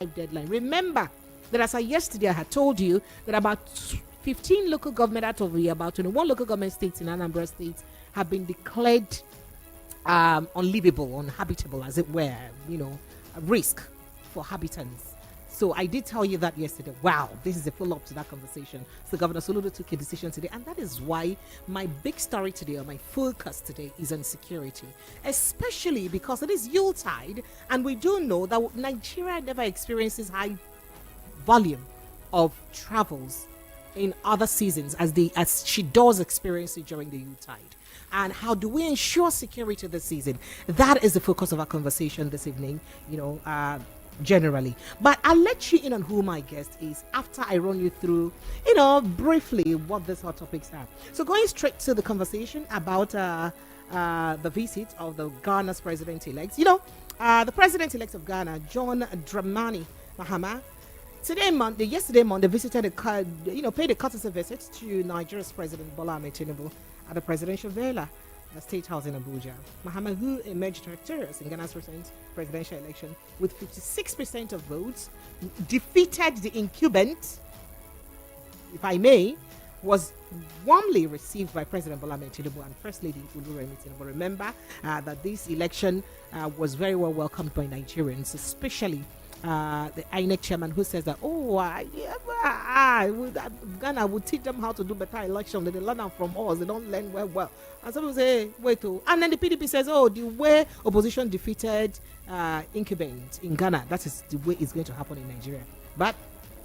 deadline. Remember that as I yesterday I had told you that about 15 local government out of the about 21 local government states in Anambra State have been declared unlivable, uninhabitable, as it were, a risk for habitants. So I did tell you that yesterday. Wow, this is a follow-up to that conversation. So Governor Soludo took a decision today, and that is why my big story today, or my focus today, is on security, especially because it is Yuletide, and we do know that Nigeria never experiences high volume of travels in other seasons as she does experience it during the Yuletide. And how do we ensure security this season? That is the focus of our conversation this evening, generally. But I'll let you in on who my guest is after I run you through, briefly what these hot topics are. So going straight to the conversation about the visit of the Ghana's president-elect. The president-elect of Ghana, John Dramani Mahama, yesterday Monday, visited paid a courtesy visit to Nigeria's President Bola Ahmed Tinubu at the presidential villa, the State House in Abuja. Mahama, who emerged victorious in Ghana's recent presidential election with 56% of votes, defeated the incumbent, if I may, was warmly received by President Bola Ahmed Tinubu and First Lady Oluremi Tinubu. Remember that this election was very well welcomed by Nigerians, especially the INEC chairman, who says that Ghana would teach them how to do better election. They learn from us. They don't learn well. And some people say, and then the PDP says, the way opposition defeated incumbent in Ghana, that is the way it's going to happen in Nigeria. But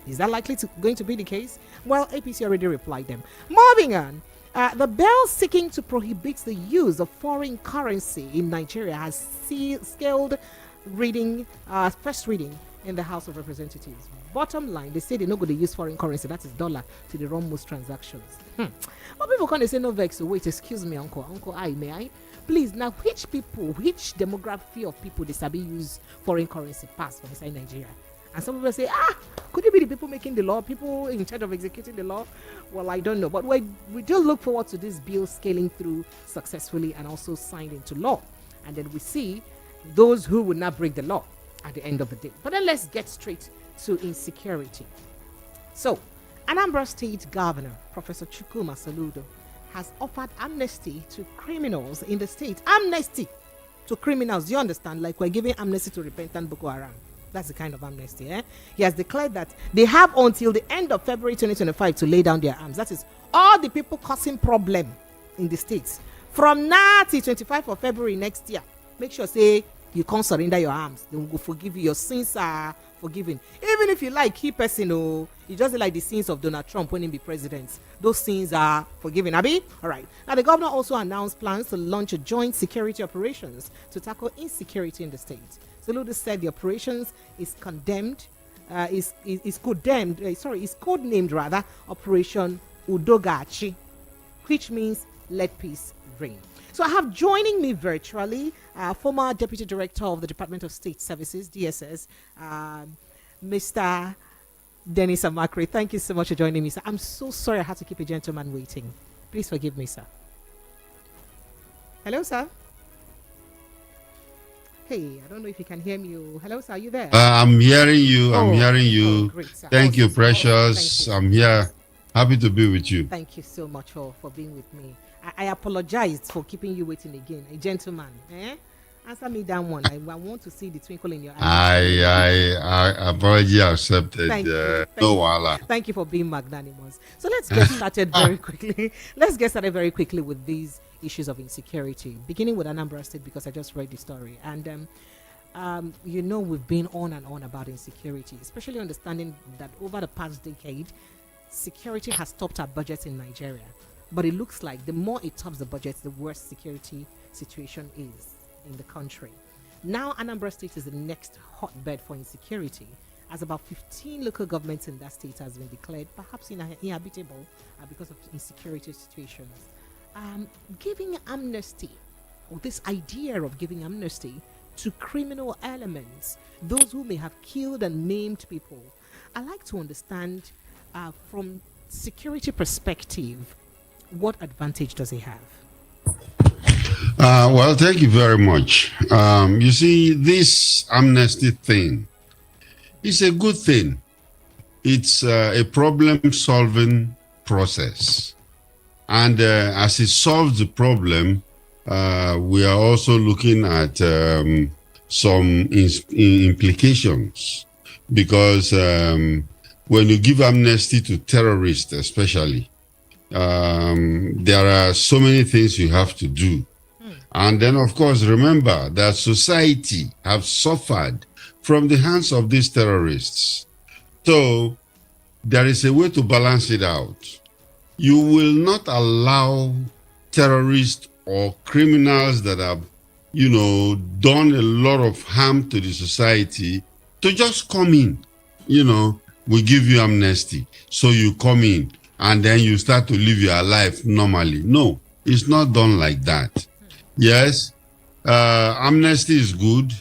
is that going to be the case? Well, APC already replied them. Moving on. The bill seeking to prohibit the use of foreign currency in Nigeria has scaled first reading in the House of Representatives. Bottom line, they say they're not going to use foreign currency, that is dollar, to run most transactions. But people can't say no vex. So wait, excuse me, uncle, may I? Please, now which demography of people they sabi use foreign currency pass from inside Nigeria? And some people say, could it be the people making the law, people in charge of executing the law? Well, I don't know. But we do look forward to this bill scaling through successfully and also signed into law. And then we see those who would not break the law at the end of the day. But then let's get straight to insecurity. So, Anambra State Governor, Professor Chukwuma Soludo, has offered amnesty to criminals in the state. Amnesty to criminals, you understand? Like we're giving amnesty to repentant Boko Haram. That's the kind of amnesty, eh? He has declared that they have until the end of February 2025 to lay down their arms. That is all the people causing problem in the states. From now till 25th of February next year, make sure, say, you can't surrender your arms. They will go forgive you. Your sins are forgiven. Even if you like key person, you just like the sins of Donald Trump when he be president. Those sins are forgiven. Abi? All right. Now, the governor also announced plans to launch a joint security operations to tackle insecurity in the state. Soludo said the operations is codenamed Operation Udogachi, which means let peace reign. So I have joining me virtually former Deputy Director of the Department of State Services, DSS, Mr. Dennis Amakre. Thank you so much for joining me, sir. I'm so sorry I had to keep a gentleman waiting. Please forgive me, sir. Hello, sir. Hey, I don't know if you can hear me. Hello, sir. Are you there? I'm hearing you. I'm hearing you. Great, sir. Thank you, Precious. Thank you. I'm here. Happy to be with you. Thank you so much for being with me. I apologize for keeping you waiting again. A gentleman, answer me that one. I want to see the twinkle in your eyes. I apology accepted. Thank you for being magnanimous. So let's get started very quickly. With these issues of insecurity, beginning with Anambra State, because I just read the story. And we've been on and on about insecurity, especially understanding that over the past decade, security has topped our budgets in Nigeria. But it looks like the more it tops the budget, the worse security situation is in the country. Now, Anambra State is the next hotbed for insecurity, as about 15 local governments in that state has been declared perhaps inhabitable because of insecurity situations. Giving amnesty, or this idea of giving amnesty to criminal elements, those who may have killed and maimed people. I like to understand from security perspective, what advantage does it have? Well, thank you very much. You see, this amnesty thing It's a good thing. It's a problem-solving process. And as it solves the problem, we are also looking at some implications. Because when you give amnesty to terrorists especially, there are so many things you have to do. And then, of course, remember that society have suffered from the hands of these terrorists. So there is a way to balance it out. You will not allow terrorists or criminals that have, done a lot of harm to the society to just come in. We give you amnesty. So you come in and then you start to live your life normally. No, it's not done like that. Yes, amnesty is good.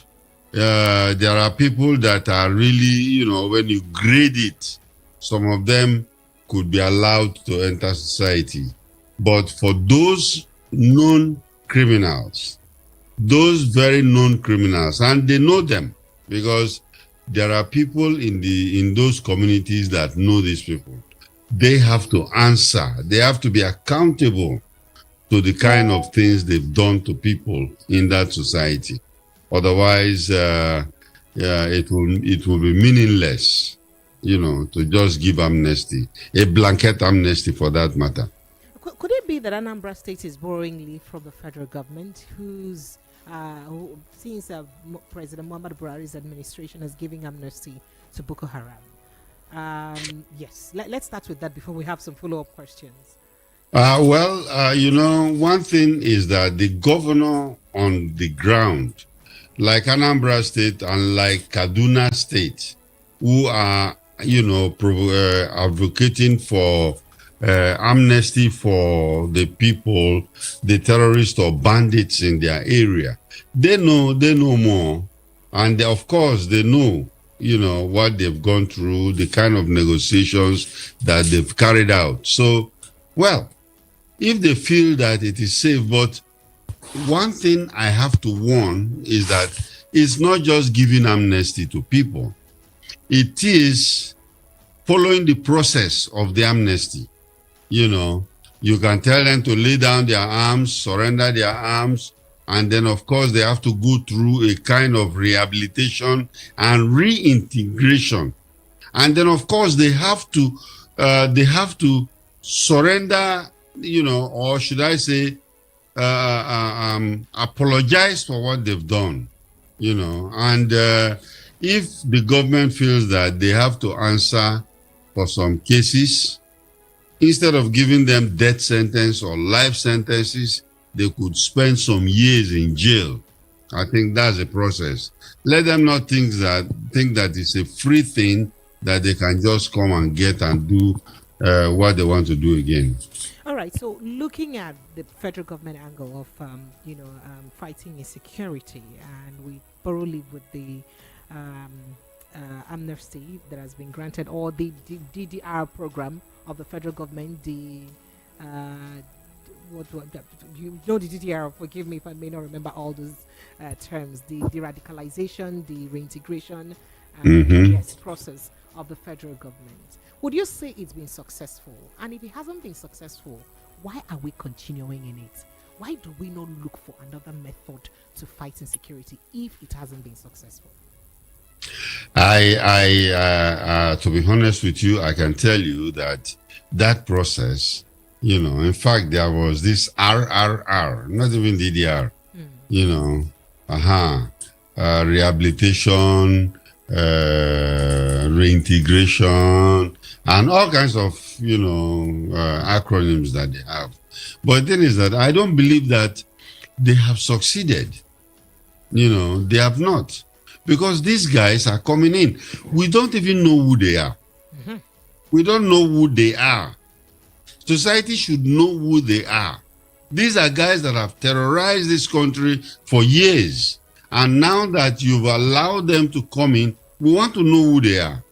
There are people that are really, when you grade it, some of them could be allowed to enter society. But for those known criminals, those very known criminals, and they know them because there are people in those communities that know these people. They have to answer. They have to be accountable to the kind of things they've done to people in that society. Otherwise, it will be meaningless, to just give amnesty, a blanket amnesty for that matter. Could it be that Anambra State is borrowing leave from the federal government, who since President Muhammad Buhari's administration is giving amnesty to Boko Haram? Yes, let's start with that before we have some follow-up questions. One thing is that the governor on the ground, like Anambra State and like Kaduna State, who are, advocating for amnesty for the people, the terrorists or bandits in their area, they know more. And of course, they know, what they've gone through, the kind of negotiations that they've carried out. So, well, if they feel that it is safe, but one thing I have to warn is that it's not just giving amnesty to people. It is following the process of the amnesty. You can tell them to lay down their arms, surrender their arms, and then, of course, they have to go through a kind of rehabilitation and reintegration. And then, of course, they have to surrender, or should I say, apologize for what they've done, And if the government feels that they have to answer for some cases, instead of giving them death sentence or life sentences, they could spend some years in jail. I think that's a process. Let them not think that it's a free thing that they can just come and get and do what they want to do again. All right. So, looking at the federal government angle of fighting insecurity, and we borrow leave with the amnesty that has been granted, or the DDR program of the federal government, the the DDR, forgive me if I may not remember all those terms, the radicalization, the reintegration process of the federal government. Would you say it's been successful? And if it hasn't been successful, why are we continuing in it? Why do we not look for another method to fight insecurity if it hasn't been successful? To be honest with you, I can tell you that process, in fact, there was this RRR, not even DDR, rehabilitation, reintegration, and all kinds of, acronyms that they have. But the thing is that I don't believe that they have succeeded. They have not. Because these guys are coming in. We don't even know who they are. Mm-hmm. We don't know who they are. Society should know who they are. These are guys that have terrorized this country for years. And now that you've allowed them to come in, we want to know who they are.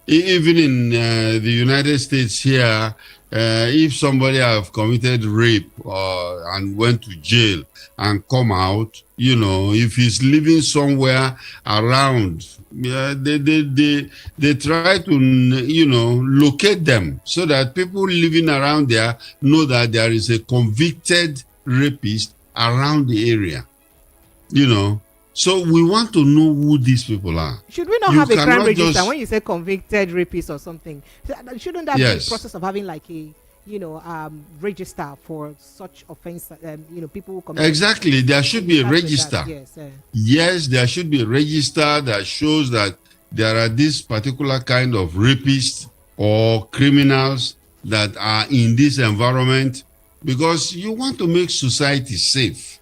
Even in the United States here, if somebody have committed rape and went to jail and come out, if he's living somewhere around, they try to, locate them so that people living around there know that there is a convicted rapist around the area, So we want to know who these people are. Should we not have a crime register when you say convicted rapist or something? Shouldn't that be a process of having like a, register for such offense? People who commit. Exactly, there should be a register. Yes, there should be a register that shows that there are this particular kind of rapists or criminals that are in this environment, because you want to make society safe.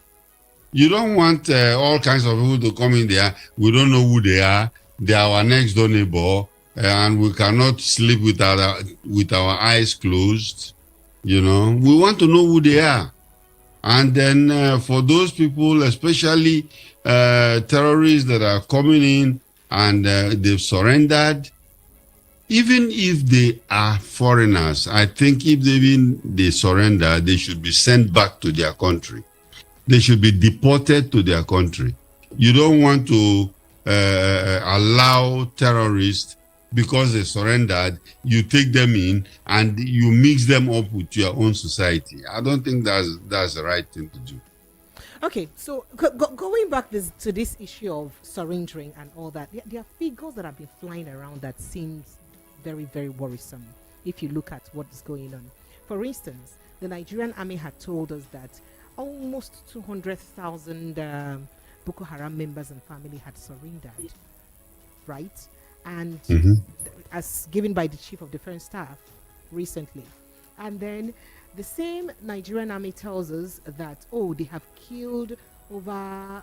You don't want all kinds of people to come in there. We don't know who they are. They are our next door neighbor, and we cannot sleep with our eyes closed. We want to know who they are. And then for those people, especially terrorists that are coming in and they've surrendered, even if they are foreigners, I think if they surrender, they should be sent back to their country. They should be deported to their country. You don't want to allow terrorists, because they surrendered, you take them in and you mix them up with your own society. I don't think that's the right thing to do. Okay, so going back to this issue of surrendering and all that, there are figures that have been flying around that seems very, very worrisome if you look at what is going on. For instance, the Nigerian army had told us that almost 200,000 Boko Haram members and family had surrendered, right? And as given by the Chief of Defense Staff recently. And then the same Nigerian army tells us that, they have killed over,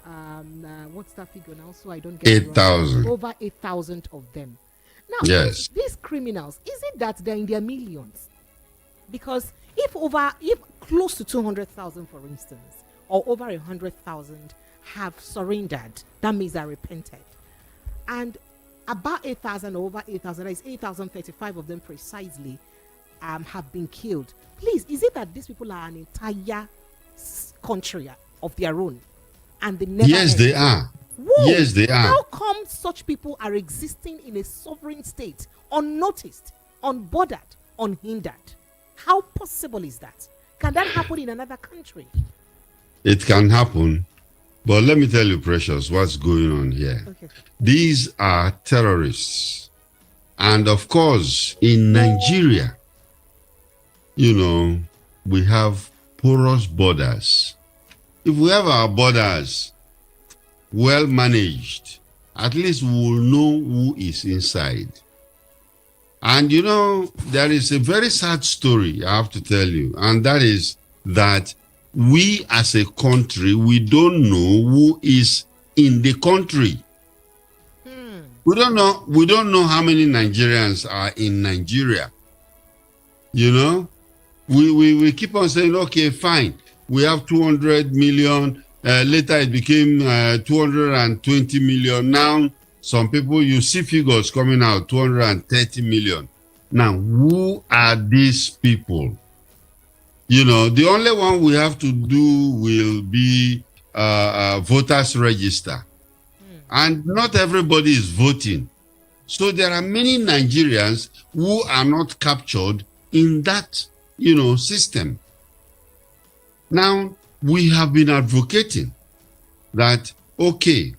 what's that figure now? So I don't get 8,000. Over 8,000 of them. Now, yes, these criminals, is it that they're in their millions? Because if close to 200,000, for instance, or over 100,000 have surrendered, that means they repented. And about 8,000 or over 8,000, that is 8,035 of them precisely, have been killed. Please, is it that these people are an entire country of their own? And they never Yes, they are. Whoa. Yes, they are. How come such people are existing in a sovereign state, unnoticed, unbordered, unhindered? How possible is that? Can that happen in another country? It can happen. But let me tell you, Precious, what's going on here. Okay. These are terrorists. And of course, in Nigeria, we have porous borders. If we have our borders well managed, at least we will know who is inside. And there is a very sad story I have to tell you, and that is that we as a country, we don't know who is in the country. We don't know how many Nigerians are in Nigeria. We keep on saying, okay, fine, we have 200 million. Later it became 220 million. Now some people, you see figures coming out, 230 million. Now, who are these people? The only one we have to do will be voters register. And not everybody is voting. So there are many Nigerians who are not captured in that, system. Now, we have been advocating that, okay,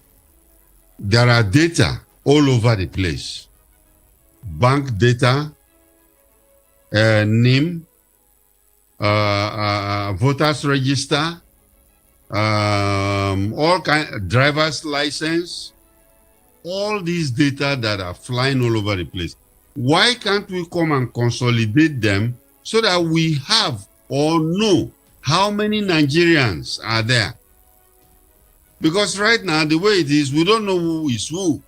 there are data all over the place. Bank data, name, voters register, all kind, driver's license, all these data that are flying all over the place. Why can't we come and consolidate them so that we have or know how many Nigerians are there? Because right now, the way it is, we don't know who is who.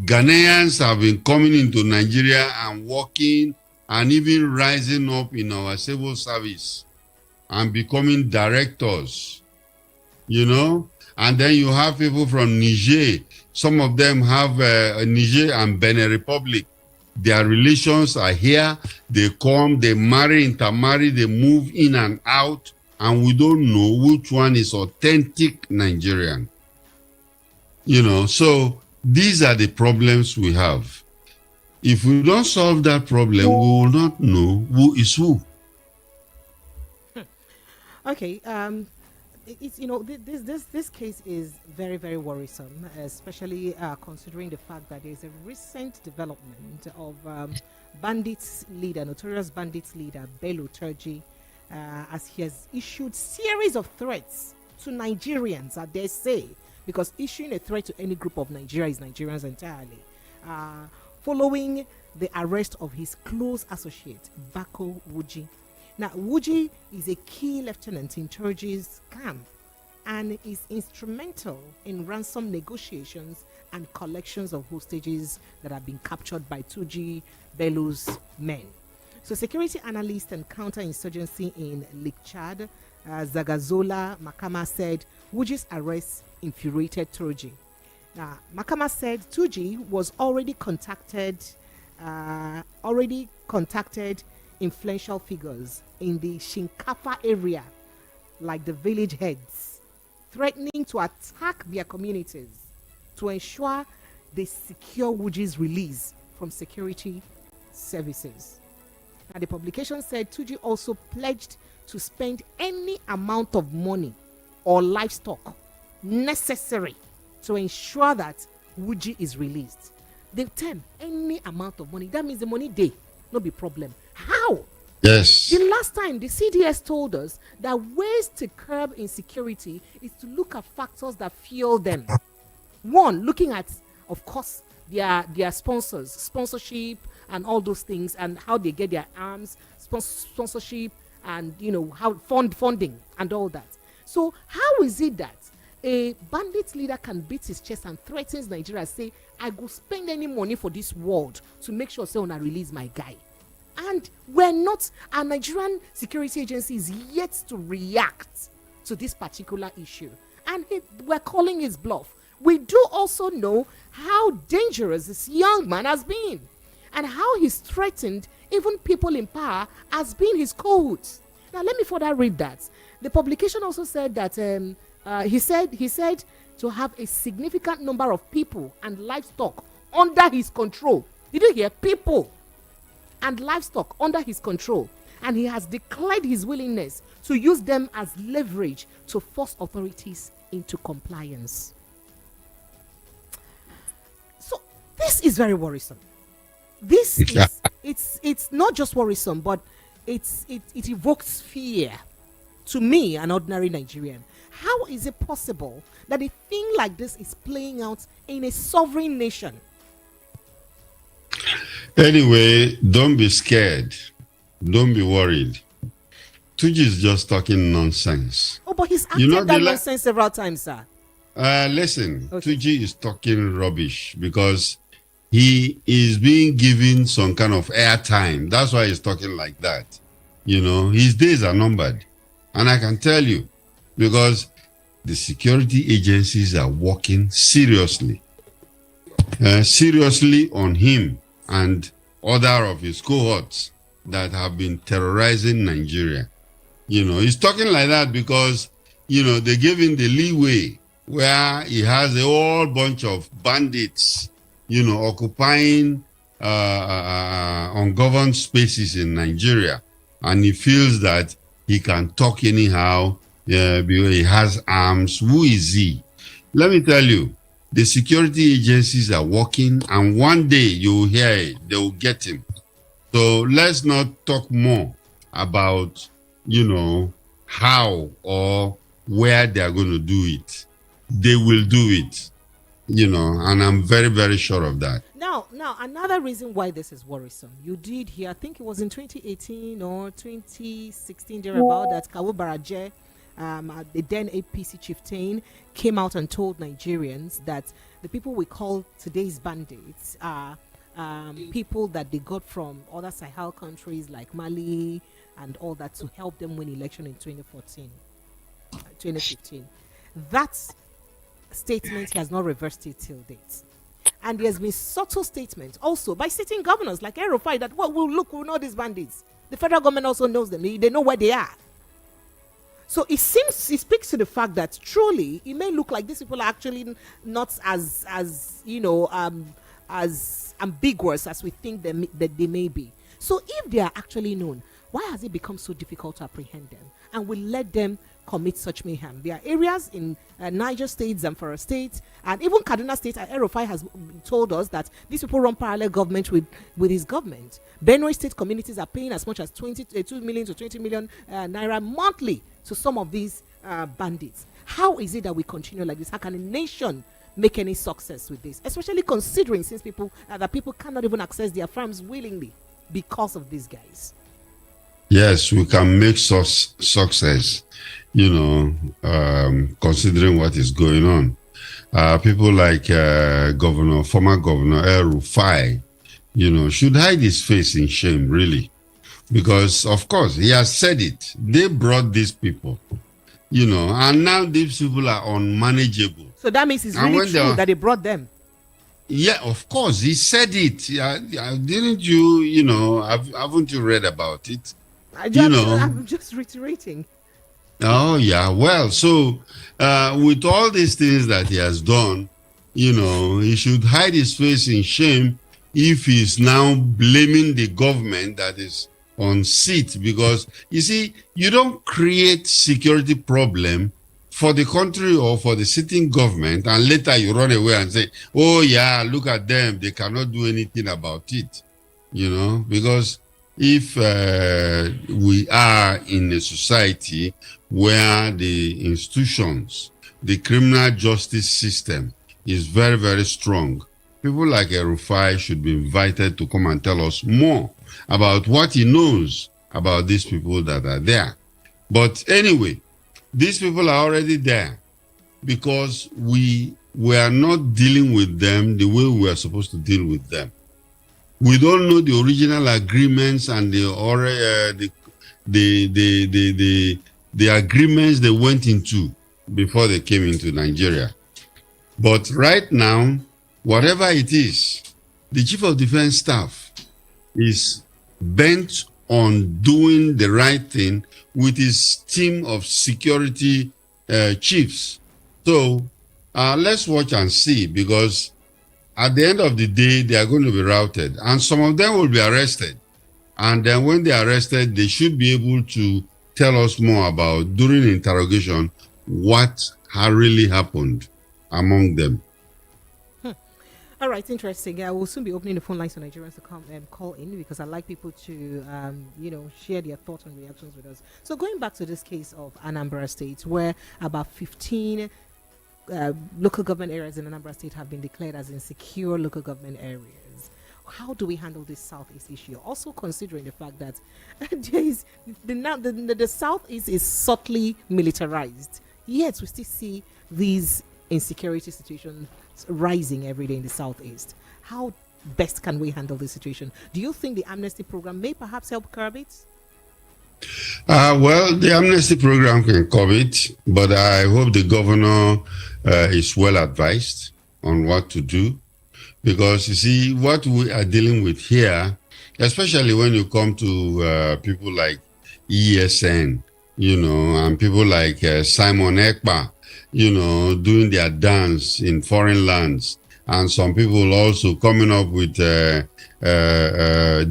Ghanaians have been coming into Nigeria and working and even rising up in our civil service and becoming directors, And then you have people from Niger. Some of them have Niger and Benin Republic. Their relations are here. They come, they marry, intermarry, they move in and out, and we don't know which one is authentic Nigerian. So these are the problems we have. If we don't solve that problem, we will not know who is who. Okay. This case is very, very worrisome, especially considering the fact that there's a recent development of Bandit's leader, notorious Bandit's leader, Bello Turji, as he has issued series of threats to Nigerians, I dare say, because issuing a threat to any group of Nigeria is Nigerians entirely. Following the arrest of his close associate, Bako Wuji. Now, Wuji is a key lieutenant in Turji's camp and is instrumental in ransom negotiations and collections of hostages that have been captured by Turji Bello's men. So, security analyst and counterinsurgency in Lake Chad, Zagazola Makama, said Wuji's arrest infuriated Turji. Now, Makama said Turji was already contacted influential figures in the Shinkafa area, like the village heads, threatening to attack their communities to ensure they secure Wuji's release from security services. Now, the publication said Turji also pledged to spend any amount of money or livestock necessary to ensure that Wuji is released. The term any amount of money, that means the money day, no be problem. How? Yes. The last time the CDS told us that ways to curb insecurity is to look at factors that fuel them. One, looking at, of course, their sponsors, sponsorship and all those things, and how they get their arms, sponsorship, and how funding and all that. So how is it that a bandit leader can beat his chest and threatens Nigeria, say, I go spend any money for this world to make sure say when I release my guy? And our Nigerian security agency is yet to react to this particular issue. And we're calling his bluff. We do also know how dangerous this young man has been and how he's threatened even people in power as being his cohorts. Now, let me further read that. The publication also said that he said to have a significant number of people and livestock under his control. Did you hear? People and livestock under his control, and he has declared his willingness to use them as leverage to force authorities into compliance. So this is very worrisome. This is it's not just worrisome, but it evokes fear to me, an ordinary Nigerian. How is it possible that a thing like this is playing out in a sovereign nation? Anyway, don't be scared. Don't be worried. Turji is just talking nonsense. Oh, but he's acted that nonsense several times, sir. Listen, okay. Turji is talking rubbish because he is being given some kind of airtime. That's why he's talking like that. His days are numbered. And I can tell you, because the security agencies are working seriously on him and other of his cohorts that have been terrorizing Nigeria. He's talking like that because, they gave him the leeway where he has a whole bunch of bandits, occupying ungoverned spaces in Nigeria. And he feels that he can talk anyhow. He has arms. Who is he? Let me tell you, the security agencies are working, and one day you will hear it. They will get him. So let's not talk more about, how or where they are going to do it. They will do it, and I'm very, very sure of that. Now, another reason why this is worrisome. You did hear, I think it was in 2018 or 2016, thereabout, that Kawu Baraje, the then APC chieftain, came out and told Nigerians that the people we call today's bandits are people that they got from other Sahel countries like Mali and all that to help them win election in 2015. That statement has not reversed it till date. And there's been subtle statements also by sitting governors like Erufai that, well, we know these bandits. The federal government also knows them. They know where they are. So it speaks to the fact that truly it may look like these people are actually not as ambiguous as we think that they may be. So if they are actually known, why has it become so difficult to apprehend them? And we let them commit such mayhem. There are areas in Niger State, Zamfara State, and even Kaduna State. Erufai has told us that these people run parallel government with his government. Benue State communities are paying as much as 2 million to 20 million naira monthly to some of these bandits. How is it that we continue like this? How can a nation make any success with this? Especially considering since people cannot even access their farms willingly because of these guys. Yes, we can make success, considering what is going on. People like former Governor Erufai, should hide his face in shame, really. Because, of course, he has said it. They brought these people, and now these people are unmanageable. So that means it's really true that they brought them. Yeah, of course, he said it. Didn't you, haven't you read about it? I'm just reiterating. Oh, yeah. Well, so with all these things that he has done, he should hide his face in shame if he's now blaming the government that is on seat. Because, you see, you don't create security problem for the country or for the sitting government and later you run away and say, oh, yeah, look at them. They cannot do anything about it, because if we are in a society where the institutions, the criminal justice system is very, very strong, people like Erufai should be invited to come and tell us more about what he knows about these people that are there. But anyway, these people are already there because we are not dealing with them the way we are supposed to deal with them. We don't know the original agreements and the agreements they went into before they came into Nigeria. But right now, whatever it is, the Chief of Defense Staff is bent on doing the right thing with his team of security chiefs. So let's watch and see, because at the end of the day, they are going to be routed. And some of them will be arrested. And then when they are arrested, they should be able to tell us more about, during interrogation, what really happened among them. All right, interesting. I will soon be opening the phone lines for Nigerians to come and call in, because I'd like people to, share their thoughts and reactions with us. So going back to this case of Anambra State, where about 15 local government areas in Anambra State have been declared as insecure local government areas. How do we handle this Southeast issue? Also considering the fact that the Southeast is subtly militarized, yet we still see these insecurity situations rising every day in the Southeast. How best can we handle this situation? Do you think the amnesty program may perhaps help curb it? Well, the amnesty program can curb it, but I hope the governor is well advised on what to do. Because, you see, what we are dealing with here, especially when you come to people like ESN, and people like Simon Ekpa, doing their dance in foreign lands, and some people also coming up with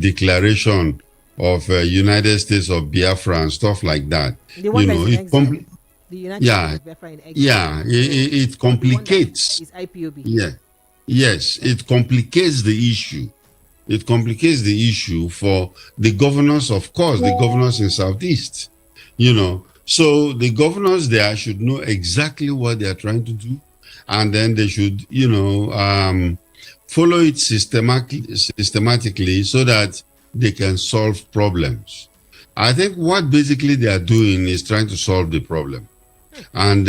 declaration of United States of Biafra and stuff like that. The one that's in exile. The United States of Biafra in exile. Yeah, it complicates. It's IPOB. Yeah. Yes, it complicates the issue. It complicates the issue for the governors, of course, the governors in Southeast, So the governors there should know exactly what they are trying to do. And then they should, follow it systematically so that they can solve problems. I think what basically they are doing is trying to solve the problem. And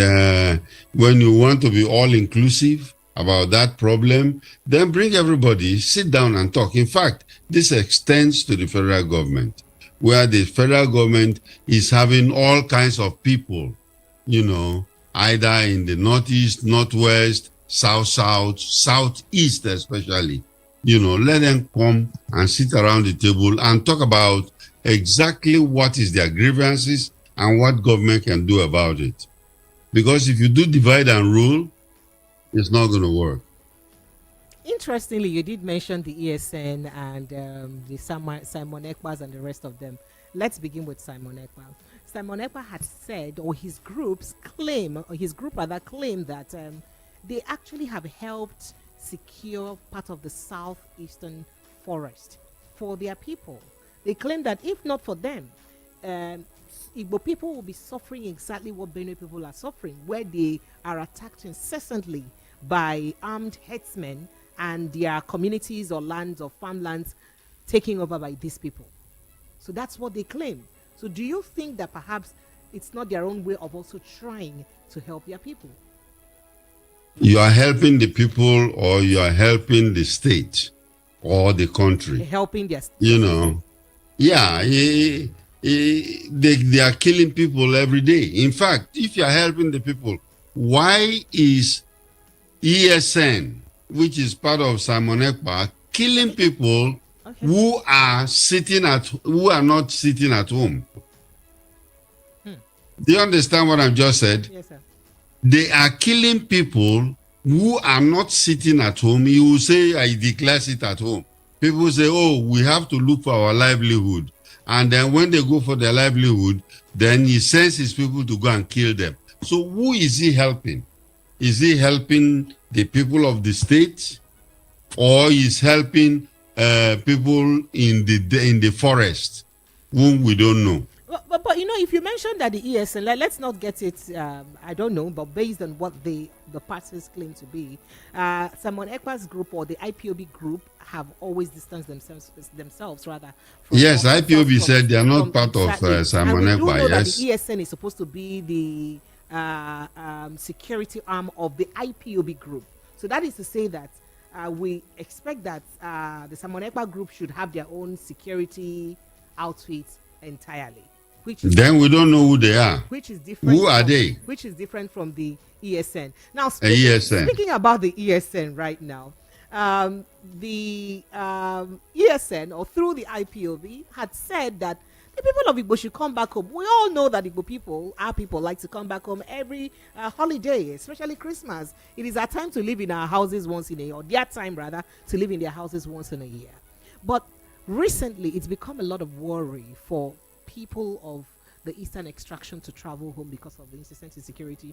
when you want to be all-inclusive about that problem, then bring everybody, sit down and talk. In fact, this extends to the federal government, where the federal government is having all kinds of people, either in the Northeast, Northwest, south, southeast especially. Let them come and sit around the table and talk about exactly what is their grievances and what government can do about it. Because if you do divide and rule, it's not going to work. Interestingly, you did mention the ESN and the Simon Ekpas and the rest of them. Let's begin with Simon Ekpa. Simon Ekpa had said, or his group rather claimed that they actually have helped secure part of the southeastern forest for their people. They claim that if not for them, Igbo people will be suffering exactly what Benue people are suffering, where they are attacked incessantly by armed herdsmen and their communities or lands or farmlands taken over by these people. So that's what they claim. So do you think that perhaps it's not their own way of also trying to help their people? You are helping the people, or you are helping the state or the country. They're helping their state. Yeah, they are killing people every day. In fact, if you are helping the people, why is ESN, which is part of Simon Ekpa, killing people who are not sitting at home? Do you understand what I've just said? Yes, sir. They are killing people who are not sitting at home. You will say, I declare sit at home. People say, oh, we have to look for our livelihood. And then when they go for their livelihood, then he sends his people to go and kill them. So who is he helping? Is he helping the people of the state, or is helping people in the forest whom we don't know? But if you mentioned that the ESN, let's not get it, I don't know, but based on what the parties claim to be, Simon Ekpa's group or the IPOB group have always distanced themselves rather. Yes, IPOB said they are not part of Simon Ekpa. We do know that Yes, the ESN is supposed to be the security arm of the IPOB group. So that is to say that we expect that the Simon Ekpa group should have their own security outfit entirely. Then we don't know who they are. Which is different. Who are they? Which is different from the ESN. Now, speaking about the ESN right now, the ESN, or through the IPOB, had said that the people of Igbo should come back home. We all know that Igbo people, our people, like to come back home every holiday, especially Christmas. It is our time to live in our houses once in a year, or their time rather, to live in their houses once in a year. But recently, it's become a lot of worry for people of the eastern extraction to travel home because of the incessant insecurity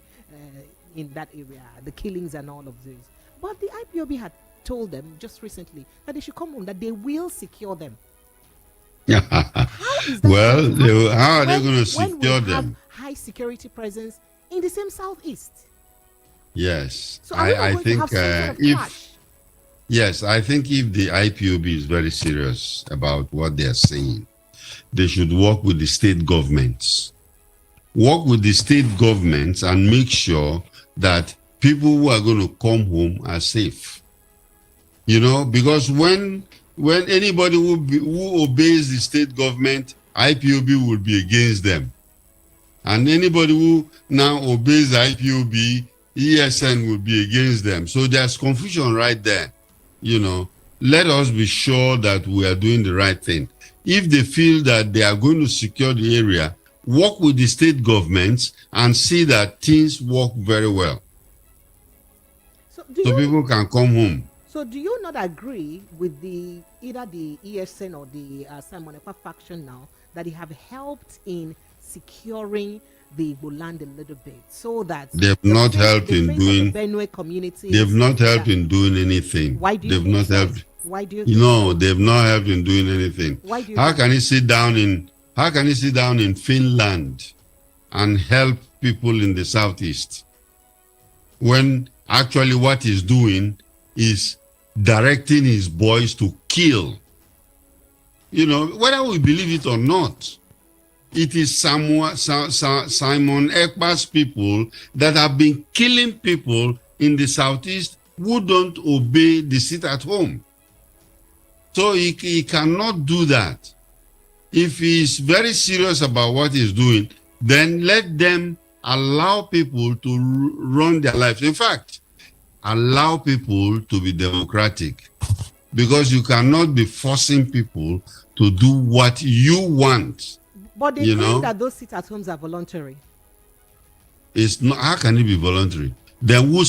in that area, the killings and all of this. But the IPOB had told them just recently that they should come home, that they will secure them. How is that? Well, how are they going to secure them? Have high security presence in the same southeast. Yes, So I think I think if the IPOB is very serious about what they are saying, they should work with the state governments. Work with the state governments and make sure that people who are going to come home are safe. Because when anybody who obeys the state government, IPOB will be against them. And anybody who now obeys the IPOB, ESN will be against them. So there's confusion right there. Let us be sure that we are doing the right thing. If they feel that they are going to secure the area, work with the state governments and see that things work very well. So people can come home. So do you not agree with either the ESN or the Simon Ekpa faction now that they have helped in securing the Igbo land a little bit, so that they've not helped in doing Benue community? They've not helped in doing anything. Why do you they've not helped? Why do you? They've not helped in doing anything. Why do you? How can he sit down in Finland and help people in the southeast when actually what he's doing is directing his boys to kill? Whether we believe it or not, it is Simon Ekpa's people that have been killing people in the southeast who don't obey the sit at home. So he cannot do that. If he's very serious about what he's doing, then let them allow people to run their lives. In fact, allow people to be democratic, because you cannot be forcing people to do what you want. But they claim that those sit-at-homes are voluntary. It's not. How can it be voluntary? Then who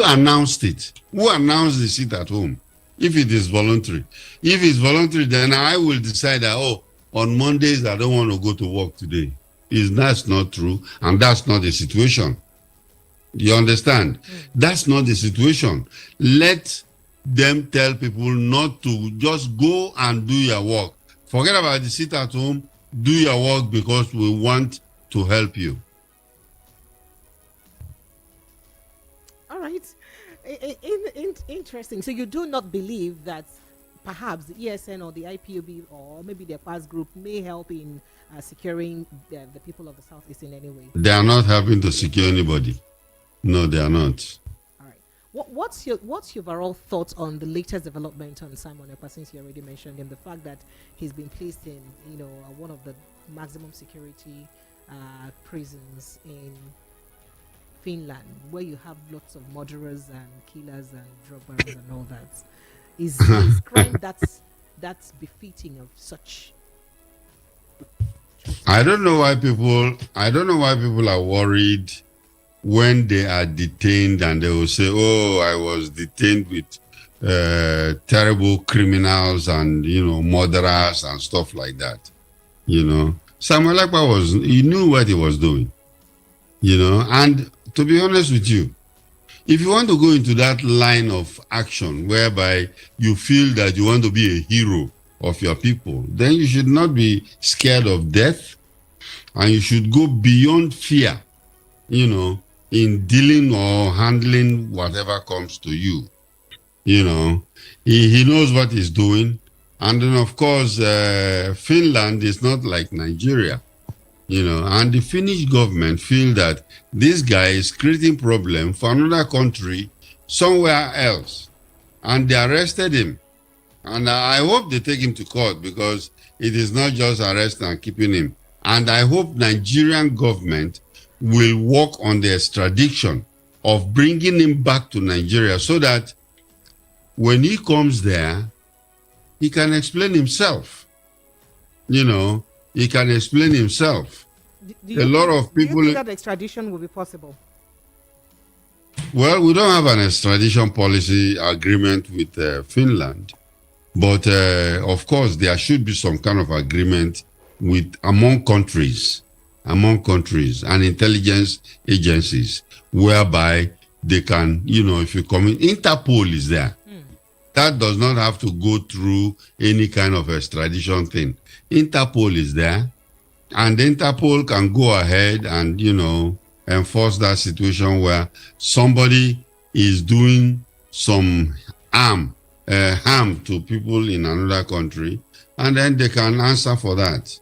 announced it? Who announced the sit-at-home? If it is voluntary, then I will decide that, oh, on Mondays I don't want to go to work today. That's not true, and that's not the situation. You understand? That's not the situation. Let them tell people not to just go and do your work. Forget about the sit-at-home. Do your work because we want to help you. All right. Interesting. So you do not believe that perhaps the ESN or the IPOB or maybe their past group may help in securing the people of the Southeast in any way? They are not helping to secure anybody. No, they are not. All right. What's your overall thoughts on the latest development on Simon Ekpa, since you already mentioned him, the fact that he's been placed in one of the maximum security prisons in Finland, where you have lots of murderers and killers and drug barons and all that? Is crime that's befitting of such? I don't know why people are worried when they are detained and they will say, "Oh, I was detained with terrible criminals and murderers and stuff like that." Samuel Ekpa he knew what he was doing. And to be honest with you, if you want to go into that line of action whereby you feel that you want to be a hero of your people, then you should not be scared of death, and you should go beyond fear, in dealing or handling whatever comes to you. He knows what he's doing. And then, of course, Finland is not like Nigeria. And the Finnish government feel that this guy is creating problem for another country somewhere else, and they arrested him. And I hope they take him to court, because it is not just arrest and keeping him. And I hope Nigerian government will work on the extradition of bringing him back to Nigeria, so that when he comes there, he can explain himself. He can explain himself. A lot of people. Do you think that extradition will be possible? Well, we don't have an extradition policy agreement with Finland, but of course there should be some kind of agreement among countries and intelligence agencies, whereby they can, if you come in, Interpol is there. That does not have to go through any kind of extradition thing. Interpol is there, and Interpol can go ahead and, enforce that situation where somebody is doing some harm to people in another country, and then they can answer for that.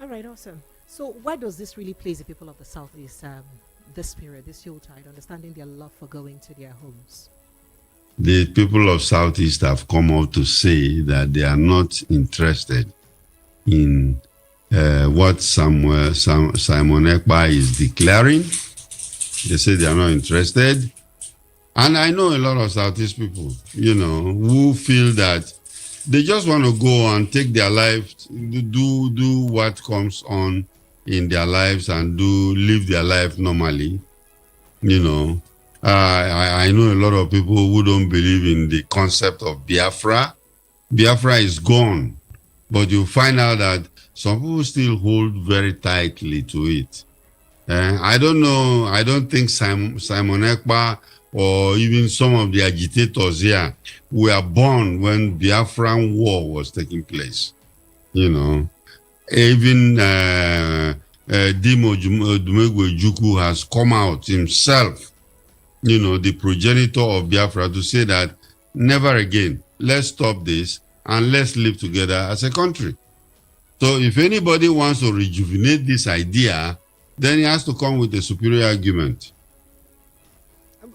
All right, awesome. So why does this really please the people of the Southeast this period, this Yuletide, understanding their love for going to their homes? The people of Southeast have come out to say that they are not interested in what Simon Ekpa is declaring. They say they are not interested. And I know a lot of Southeast people, who feel that they just want to go and take their life, do what comes on in their lives and live their life normally. I know a lot of people who don't believe in the concept of Biafra. Biafra is gone, but you find out that some people still hold very tightly to it. I don't know. I don't think Simon Ekpa or even some of the agitators here were born when Biafran war was taking place. Even Dimo Dumegwe Juku has come out himself, the progenitor of Biafra, to say that never again, let's stop this and let's live together as a country. So if anybody wants to rejuvenate this idea, then he has to come with a superior argument.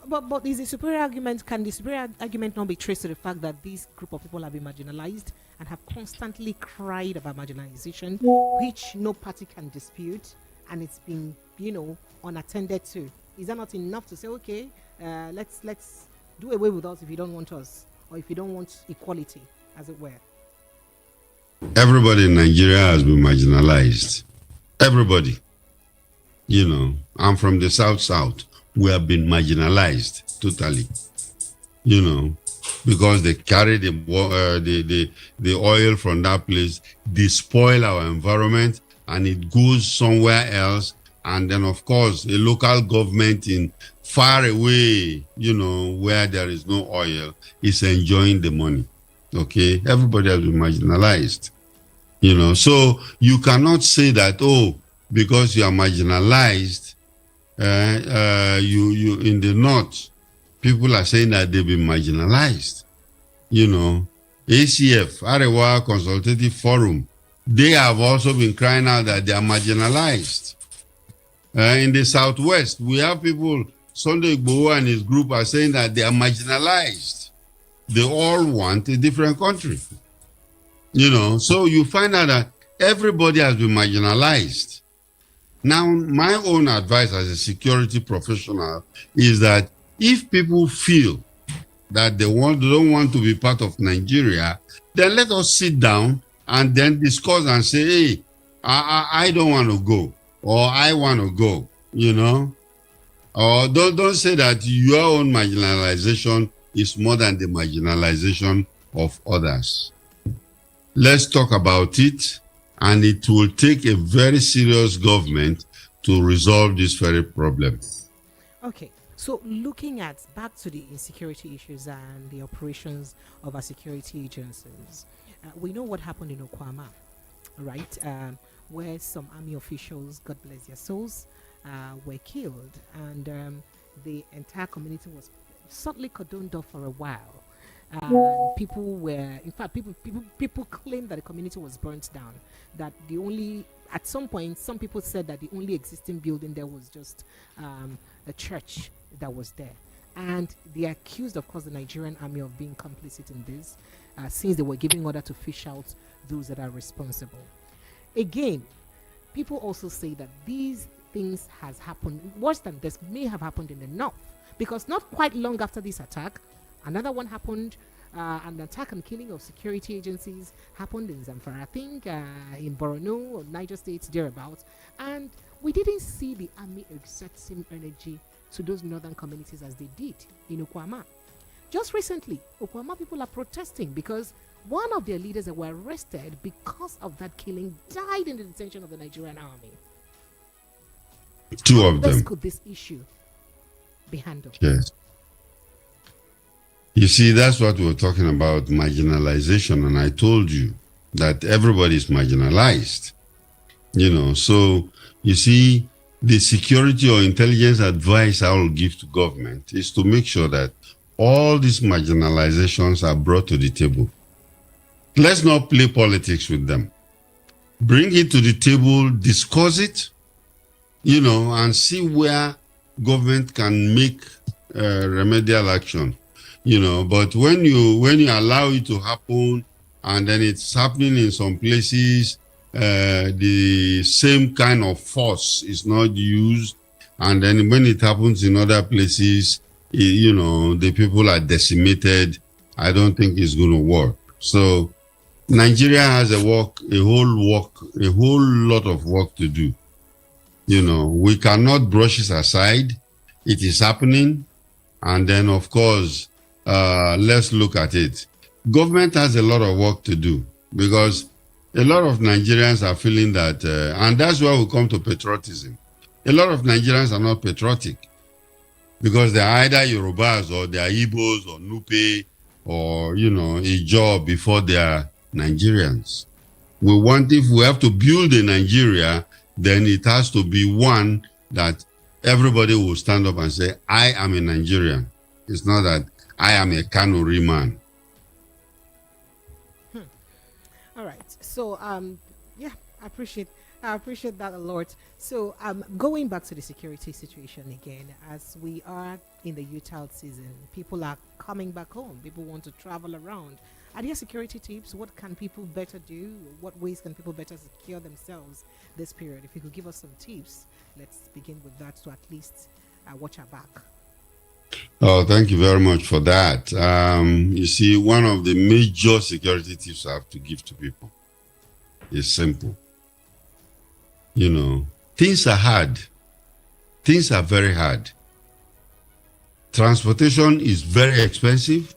But is the superior argument, can the superior argument not be traced to the fact that this group of people have been marginalized and have constantly cried about marginalization, which no party can dispute, and it's been unattended to? Is that not enough to say, okay, let's do away with us if you don't want us, or if you don't want equality, as it were? Everybody in Nigeria has been marginalized. Everybody. I'm from the South. We have been marginalized totally. Because they carry the oil from that place, they spoil our environment, and it goes somewhere else. And then, of course, a local government in far away, where there is no oil, is enjoying the money. Okay, everybody has been marginalized. So you cannot say that, because you are marginalized, you in the north, people are saying that they've been marginalized. ACF, Arewa Consultative Forum, they have also been crying out that they are marginalized. In the Southwest, we have people, Sunday Igboho and his group are saying that they are marginalized. They all want a different country. So you find out that everybody has been marginalized. Now, my own advice as a security professional is that if people feel that they don't want to be part of Nigeria, then let us sit down and then discuss and say, hey, I don't want to go, or I want to go, Or don't say that your own marginalization is more than the marginalization of others. Let's talk about it, and it will take a very serious government to resolve this very problem. Okay, so looking back to the insecurity issues and the operations of our security agencies, we know what happened in Okwama, right? Where some army officials, God bless their souls, were killed, and the entire community was suddenly cordoned off for a while. People were, in fact, people claimed that the community was burnt down. That at some point, some people said that the only existing building there was just a church that was there. And they accused, of course, the Nigerian army of being complicit in this, since they were giving order to fish out those that are responsible. Again, people also say that these things has happened, worse than this may have happened in the north, because not quite long after this attack, another one happened. An attack and killing of security agencies happened in Zamfara, I think, in Borno or Niger State, thereabouts. And we didn't see the army exert same energy to those northern communities as they did in Okwama. Just recently, Okwama people are protesting because one of their leaders that were arrested because of that killing died in the detention of the Nigerian army. Two of them. Could this issue be handled? Yes. You see, that's what we were talking about, marginalization. And I told you that everybody is marginalized. So you see, the security or intelligence advice I will give to government is to make sure that all these marginalizations are brought to the table. Let's not play politics with them. Bring it to the table, discuss it, and see where government can make remedial action. But when you allow it to happen, and then it's happening in some places, the same kind of force is not used, and then when it happens in other places, the people are decimated. I don't think it's going to work. So Nigeria has a whole lot of work to do. We cannot brush it aside. It is happening, and then of course, let's look at it. Government has a lot of work to do, because a lot of Nigerians are feeling that, and that's why we come to patriotism. A lot of Nigerians are not patriotic because they're either Yorubas or they're Igbos or Nupe or, a job before they are Nigerians. If we have to build a Nigeria, then it has to be one that everybody will stand up and say, I am a Nigerian. It's not that I am a Kanuri man. All right. So, I appreciate I appreciate that a lot. So, going back to the security situation again, as we are in the youth-out season, people are coming back home. People want to travel around. Are there security tips? What can people better do? What ways can people better secure themselves this period? If you could give us some tips, let's begin with that to at least watch our back. Oh, thank you very much for that. You see, one of the major security tips I have to give to people is simple. You know, things are hard. Things are very hard. Transportation is very expensive.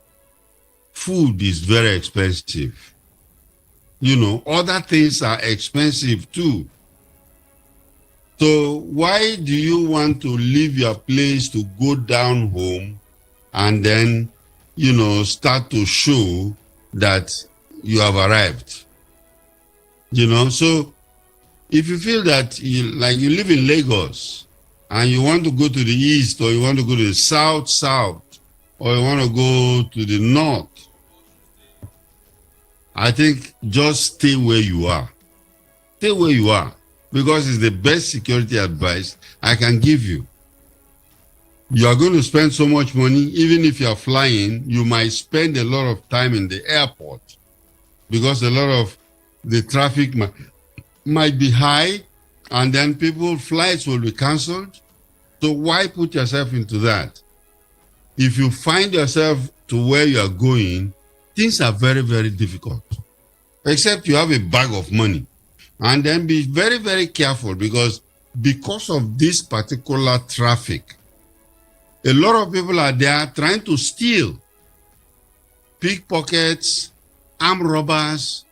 Food is very expensive. You know, other things are expensive too. So why do you want to leave your place to go down home and then, you know, start to show that you have arrived? You know, so if you feel that you live in Lagos and you want to go to the east, or you want to go to the south, or you want to go to the north, I think just stay where you are. Stay where you are, because it's the best security advice I can give you. You are going to spend so much money. Even if you are flying, you might spend a lot of time in the airport because a lot of the traffic might be high, and then flights will be canceled. So why put yourself into that? If you find yourself to where you are going, things are very, very difficult, except you have a bag of money. And then be very, very careful, because of this particular traffic, a lot of people are there trying to steal, pickpockets, armed robbers,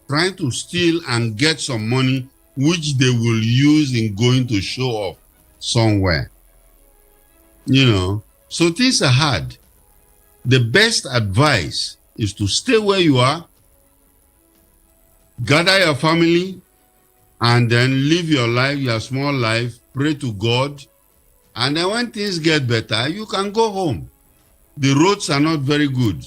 trying to steal and get some money, which they will use in going to show off somewhere. You know, so things are hard. The best advice is to stay where you are, gather your family, and then live your life, your small life, pray to God. And then when things get better, you can go home. The roads are not very good,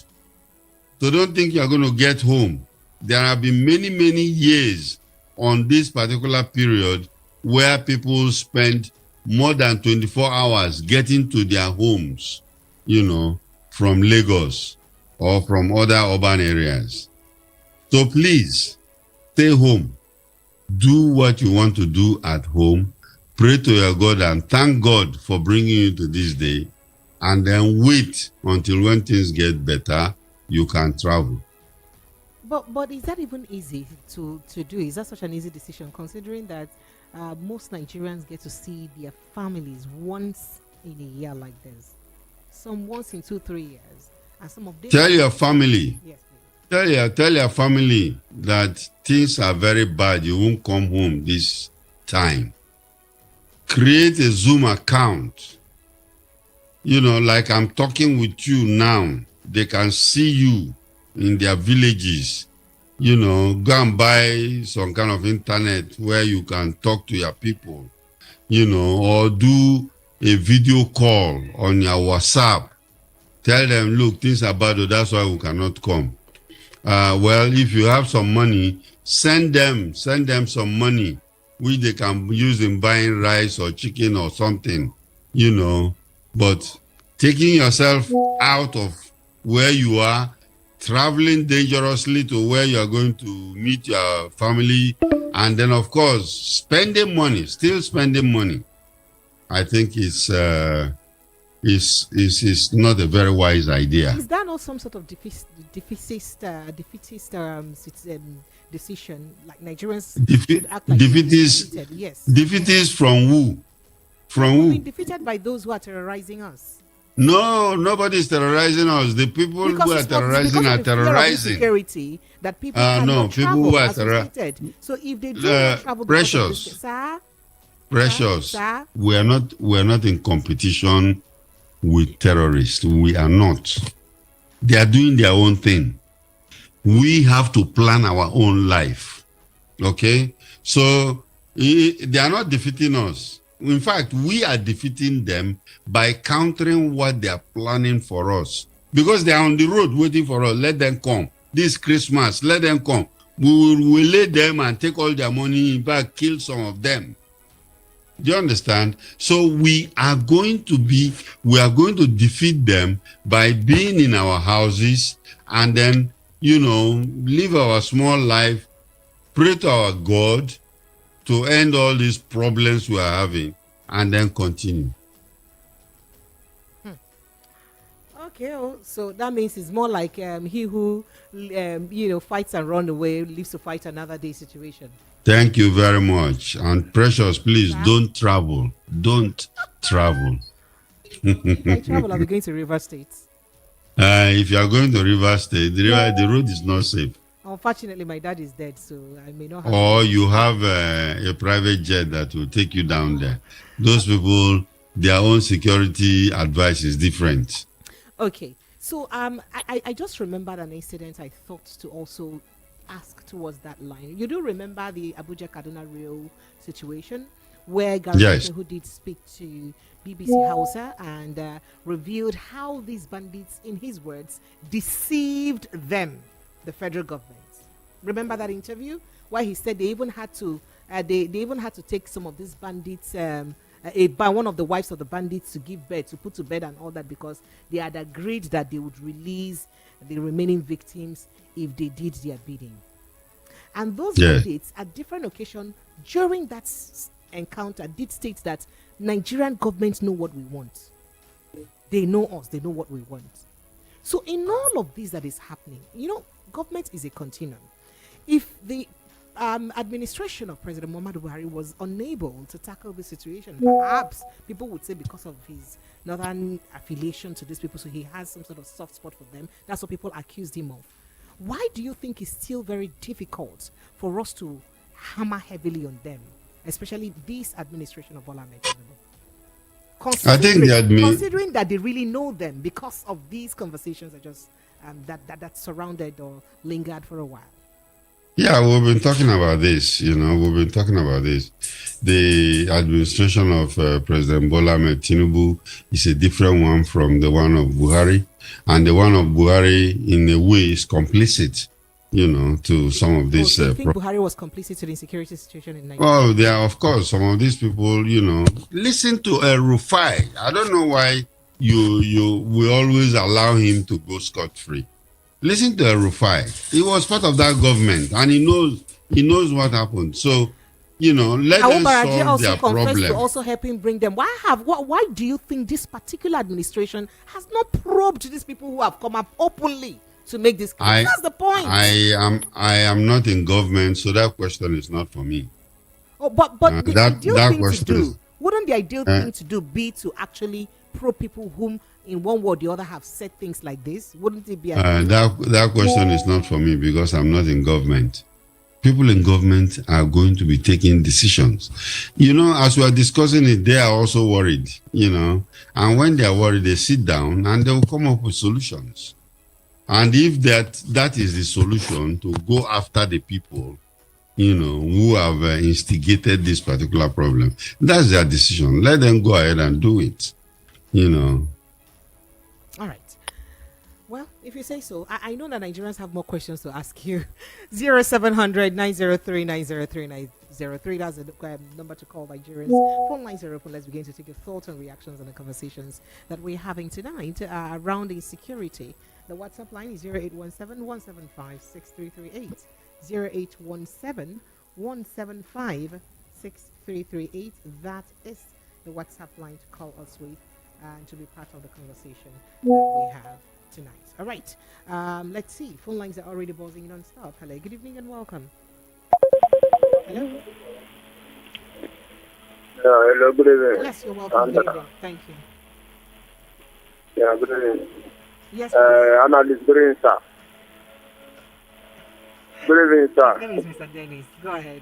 so don't think you're going to get home. There have been many, many years on this particular period where people spend more than 24 hours getting to their homes, you know, from Lagos or from other urban areas. So please, stay home. Do what you want to do at home. Pray to your God and thank God for bringing you to this day. And then wait until when things get better, you can travel. But is that even easy to do? Is that such an easy decision, considering that most Nigerians get to see their families once in a year like this? Some once in 2-3 years, and some of them. Tell your family. Yes, Tell your family that things are very bad. You won't come home this time. Create a Zoom account. You know, like I'm talking with you now. They can see you in their villages. You know, go and buy some kind of internet where you can talk to your people, you know, or do a video call on your WhatsApp. Tell them, look, things are bad, that's why we cannot come. Well, if you have some money, send them some money which they can use in buying rice or chicken or something, you know. But taking yourself out of where you are, traveling dangerously to where you are going to meet your family, and then, of course, still spending money, I think is not a very wise idea. Is that not some sort of defeatist decision? Like Nigerians should act like defeatist? Yes. Defeatist from who? From who? Being defeated by those who are terrorizing us. No, nobody's terrorizing us. The people who are terrorizing are terrorizing. Security that people cannot travel who are associated. So if they do not travel, precious, we are not in competition with terrorists. We are not. They are doing their own thing. We have to plan our own life. Okay? So they are not defeating us. In fact, we are defeating them by countering what they are planning for us. Because they are on the road waiting for us. Let them come. This Christmas, let them come. we will waylay them and take all their money, in fact, kill some of them. Do you understand? So we are going to defeat them by being in our houses and then, live our small life, pray to our God to end all these problems we are having, and then continue. Okay, so that means it's more like he who, fights and run away lives to fight another day situation. Thank you very much. And Precious, please don't travel. Don't travel. If I travel, I'll be going to River State. If you are going to River State, the road is not safe. Unfortunately, my dad is dead, so I may not have. Or you have a private jet that will take you down there. Those people, their own security advice is different. Okay, so I just remembered an incident I thought to also ask towards that line. You do remember the Abuja Kaduna Rail situation where Govt, who did speak to BBC Hausa and revealed how these bandits, in his words, deceived them, the federal government. Remember that interview where he said they even had to take some of these bandits, by one of the wives of the bandits, to give birth, to put to bed and all that, because they had agreed that they would release the remaining victims if they did their bidding. And those bandits, at different occasions during that encounter, did state that Nigerian government know what we want. They know us. They know what we want. So in all of this that is happening, government is a continuum. If the administration of President Muhammadu Buhari was unable to tackle the situation, perhaps people would say because of his northern affiliation to these people, so he has some sort of soft spot for them. That's what people accused him of. Why do you think it's still very difficult for us to hammer heavily on them, especially this administration of Bola Ahmed Tinubu? Considering that they really know them because of these conversations that just that surrounded or lingered for a while. Yeah, we've been talking about this. The administration of President Bola Ahmed Tinubu is a different one from the one of Buhari. And the one of Buhari, in a way, is complicit, to some of this. Do you think Buhari was complicit to the insecurity situation in Nigeria? Well, there are, of course, some of these people, listen to Rufai. I don't know why we always allow him to go scot-free. Listen to Rufai. He was part of that government, and he knows what happened. So, let them solve their problem. To also help him bring them. Why do you think this particular administration has not probed these people who have come up openly to make this claim? That's the point. I am not in government, so that question is not for me. Oh, but the ideal thing to do, wouldn't the ideal thing to do be to actually probe people whom, in one way or the other, have said things like this? Wouldn't it be? That question is not for me because I'm not in government. People in government are going to be taking decisions. As we are discussing it, they are also worried, and when they are worried, they sit down and they will come up with solutions. And if that is the solution, to go after the people, who have instigated this particular problem, that's their decision. Let them go ahead and do it, All right. Well, if you say so, I know that Nigerians have more questions to ask you. 0700 903 903 903. That's the number to call Nigerians. Phone lines are open. Let's begin to take your thoughts and reactions on the conversations that we're having tonight around insecurity. The WhatsApp line is 0817 175 6338. 0817 175 6338. That is the WhatsApp line to call us with and to be part of the conversation that we have tonight. All right. Let's see. Phone lines are already buzzing non-stop. Hello. Good evening and welcome. Hello. Hello. Good evening. Yes, you're welcome. Good evening. Thank you. Yeah. Good evening. Yes. Analyst. Good evening, sir. Good evening, sir. My name is Mr. Dennis. Go ahead.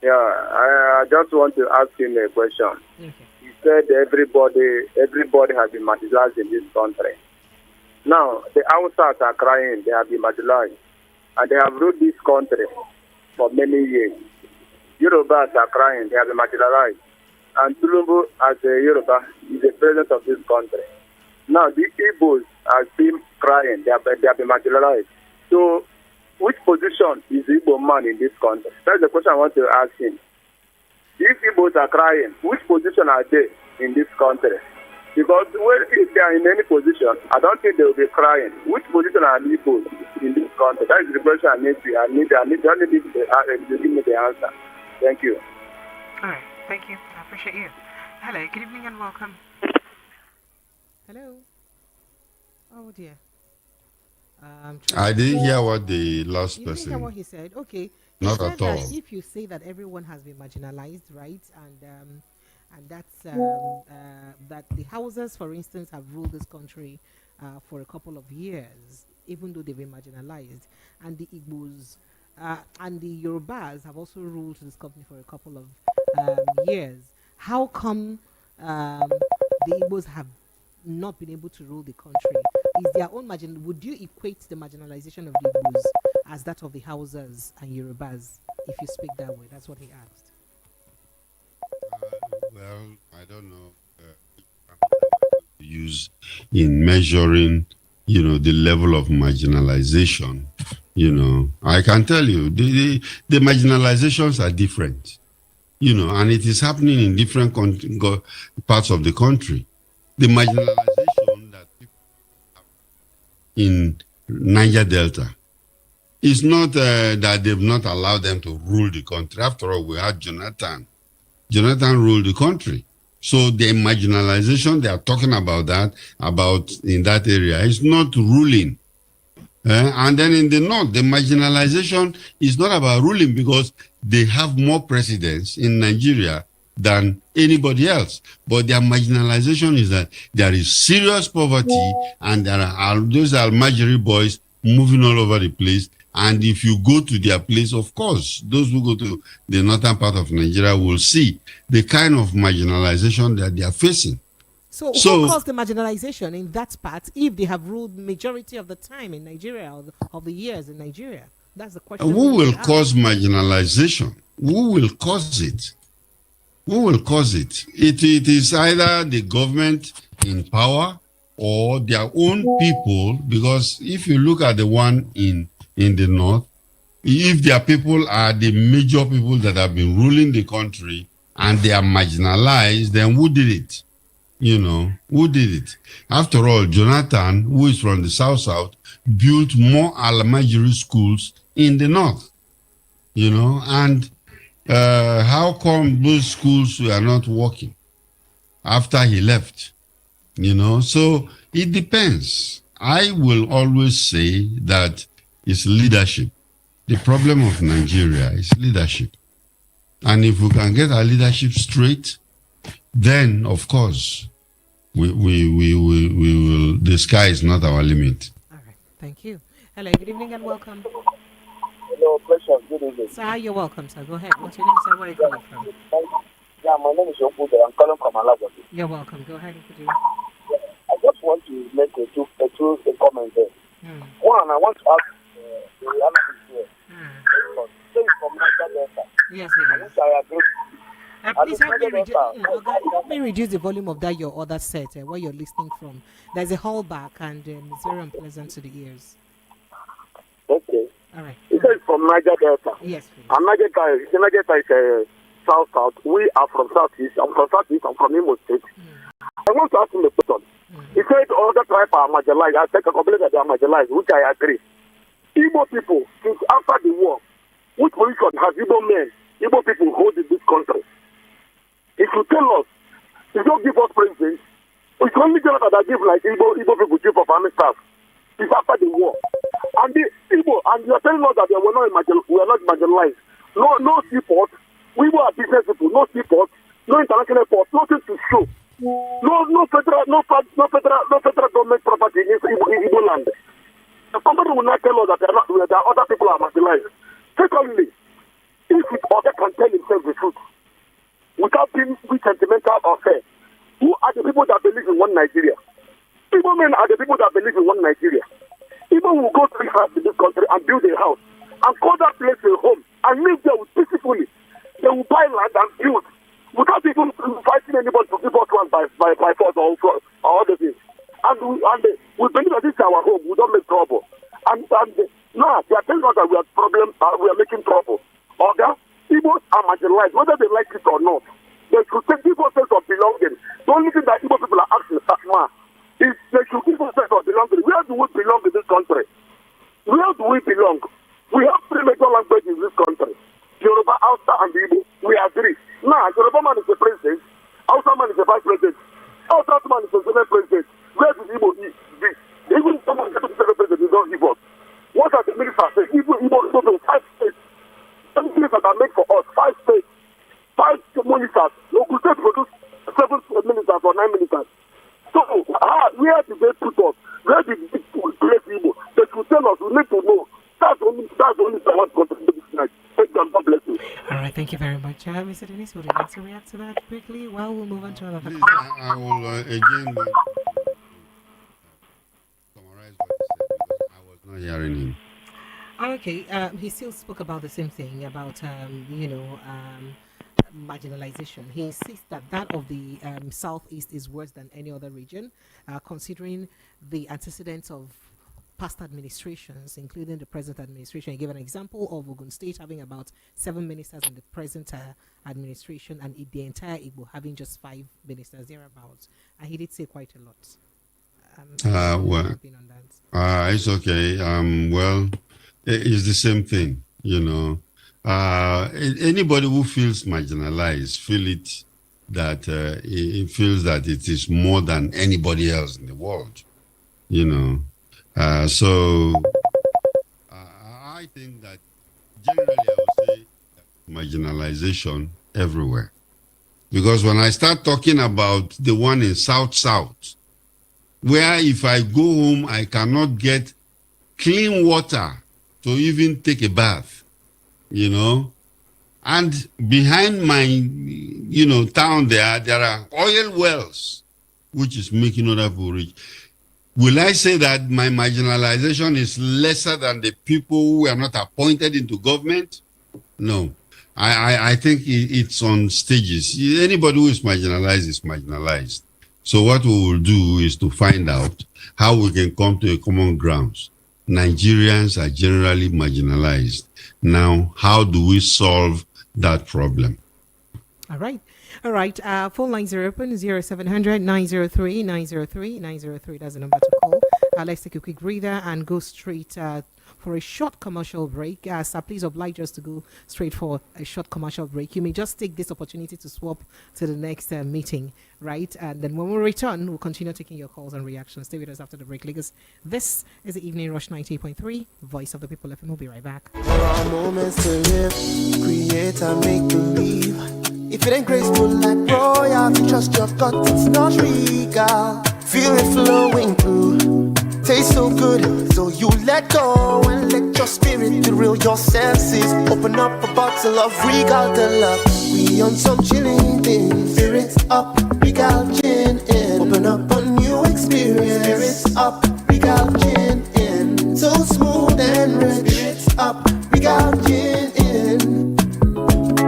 Yeah. I just want to ask him a question. Okay. He said everybody has been marginalized in this country. Now, the Hausas are crying, they have been marginalized. And they have ruled this country for many years. Yorubas are crying, they have been marginalized. And Tulumbu, as a Yoruba, is the president of this country. Now, the Igbos are still crying, they have been marginalized. So, which position is the Igbo man in this country? That's the question I want to ask him. If Igbos are crying, which position are they in this country? Because if they are in any position, I don't think they will be crying. Which position are Igbos in this country? That is the question I need to give me the answer. Thank you. All right. Thank you. I appreciate you. Hello. Good evening and welcome. Hello. Oh dear. I didn't hear what the last You person. didn't hear what he said. Okay. He Not said at all. that if you say that everyone has been marginalized, right, and that's that the houses, for instance, have ruled this country for a couple of years, even though they've been marginalized, and the Igbos and the Yorubas have also ruled this country for a couple of years. How come the Igbos have not been able to rule the country? Is their own would you equate the marginalization of the Igbos as that of the Hausas and Yorubas, if you speak that way? That's what he asked. Well, I don't know. Use in measuring, the level of marginalization. I can tell you the marginalizations are different. And it is happening in different parts of the country. The marginalization that people have in Niger Delta is not that they've not allowed them to rule the country. After all, we had Jonathan. Jonathan ruled the country. So the marginalization they are talking about in that area is not ruling. And then in the north, the marginalization is not about ruling because they have more presidents in Nigeria than anybody else. But their marginalization is that there is serious poverty and there are those Almajiri boys moving all over the place. And if you go to their place, of course, those who go to the northern part of Nigeria will see the kind of marginalization that they are facing. So who caused the marginalization in that part if they have ruled majority of the time in Nigeria or of the years in Nigeria? That's the question. Who will cause marginalization? Who will cause it? Who will cause it? It is either the government in power or their own people, because if you look at the one in the north, if their people are the major people that have been ruling the country and they are marginalized, then who did it? Who did it? After all, Jonathan, who is from the south, built more Almajiri schools in the north, and how come those schools were not working after he left? So it depends. I will always say that it's leadership. The problem of Nigeria is leadership. And if we can get our leadership straight, then of course we will, the sky is not our limit. All right. Thank you. Hello, good evening and welcome. Hello, question. Good evening. Sir, you're welcome, sir. Go ahead. What's your name, sir? Where are you calling from? Yeah, my name is Yokude. I'm calling from Alabama. You're welcome. Go ahead. I just want to make a comment there. One, I want to ask the analyst here. From Niger Delta. Yes, Which I agree. Please help me reduce the volume of that your other set where you're listening from. There's a hallback and it's very unpleasant to the ears. Okay. All right. It says from Niger Delta. Yes, please. And Niger Delta is south. We are from southeast. I'm from southeast. I'm from Imo State. I want to ask him a question. He said all the tribes are marginalized. I take a complaint that they are marginalized, which I agree. Igbo people, since after the war, which position has Igbo people hold in this country? If you tell us, if you don't give us president, it's only Jonathan that give like Igbo people give of army staff. It's after the war. And the Igbo, and you are telling us that we are not marginalized. No seaport. We were business people, no seaport, no international port, nothing to show. No federal government property in Igbo land. The company will not tell us that there are other people are marginalized. Secondly, if other can tell himself the truth, without being sentimental or fair, who are the people that believe in one Nigeria? Igbo men are the people that believe in one Nigeria. Igbo will go to house in this country and build a house and call that place a home and live there peacefully. They will buy land and build without even fighting anybody to give us land by force or other things. And we believe that this is our home. We don't make trouble. And Now, they are telling us that we have problems, we are making trouble. Okay? Igbos are marginalized, whether they like it or not. They should take give us sense of belonging. The only thing that Igbo people are asking is they should give us sense of belonging. Where do we belong in this country? Where do we belong? We have three major languages in this country. Yoruba, Hausa, and Igbo. We agree. Now, Yoruba man is the president. Hausa man is the vice president. Hausa man is the senate president. Where does Igbo be? Even someone gets to the president, is not Igbo. What are the ministers saying? Igbo is to 5 states. 7 ministers are made for us. 5 states. 5 ministers. Local states produce 7 ministers or 9 ministers. So, where did they put us? Where did they place Igbo? They should tell us. We need to know. That's only someone contributing tonight. Thank you, God bless you. All right, thank you very much. Mr. Dennis, would you like to react to that quickly? Well, we'll move on to another Please, call. I will again summarize what he said because I was not hearing him. Okay, he still spoke about the same thing about marginalization. He insists that of the southeast is worse than any other region, considering the antecedents of past administrations, including the present administration. He gave an example of Ogun State having about 7 ministers in the present administration, and the entire Igbo having just 5 ministers thereabouts. And he did say quite a lot. Well, it's okay. Well, it's the same thing, you know. Anybody who feels marginalized feel it that he feels that it is more than anybody else in the world, you know. So I think that generally I would say marginalization everywhere, because when I start talking about the one in South, where if I go home I cannot get clean water to even take a bath, you know, and behind my town there are oil wells which is making other people rich. Will I say that my marginalization is lesser than the people who are not appointed into government? No. I think it's on stages. Anybody who is marginalized is marginalized. So what we will do is to find out how we can come to a common ground. Nigerians are generally marginalized. Now, how do we solve that problem? All right. Phone lines are open 0700 903 903 903. That's the number to call. Let's take a quick breather and go straight for a short commercial break. Sir, please oblige us to go straight for a short commercial break. You may just take this opportunity to swap to the next meeting, right? And then when we return, we'll continue taking your calls and reactions. Stay with us after the break, Lagos. This is the Evening Rush 90.3, Voice of the People FM. We'll be right back. For our moments to live, create and make believe. If it ain't graceful like royalty, trust your gut, it's not regal. Feel it flowing through, tastes so good, so you let go and let your spirit thrill your senses. Open up a bottle of Regal Deluxe. We on some chilling things. Spirits up, Regal Gin in. Open up a new experience. Spirits up, Regal Gin in. So smooth and rich. Spirits up, Regal Gin in.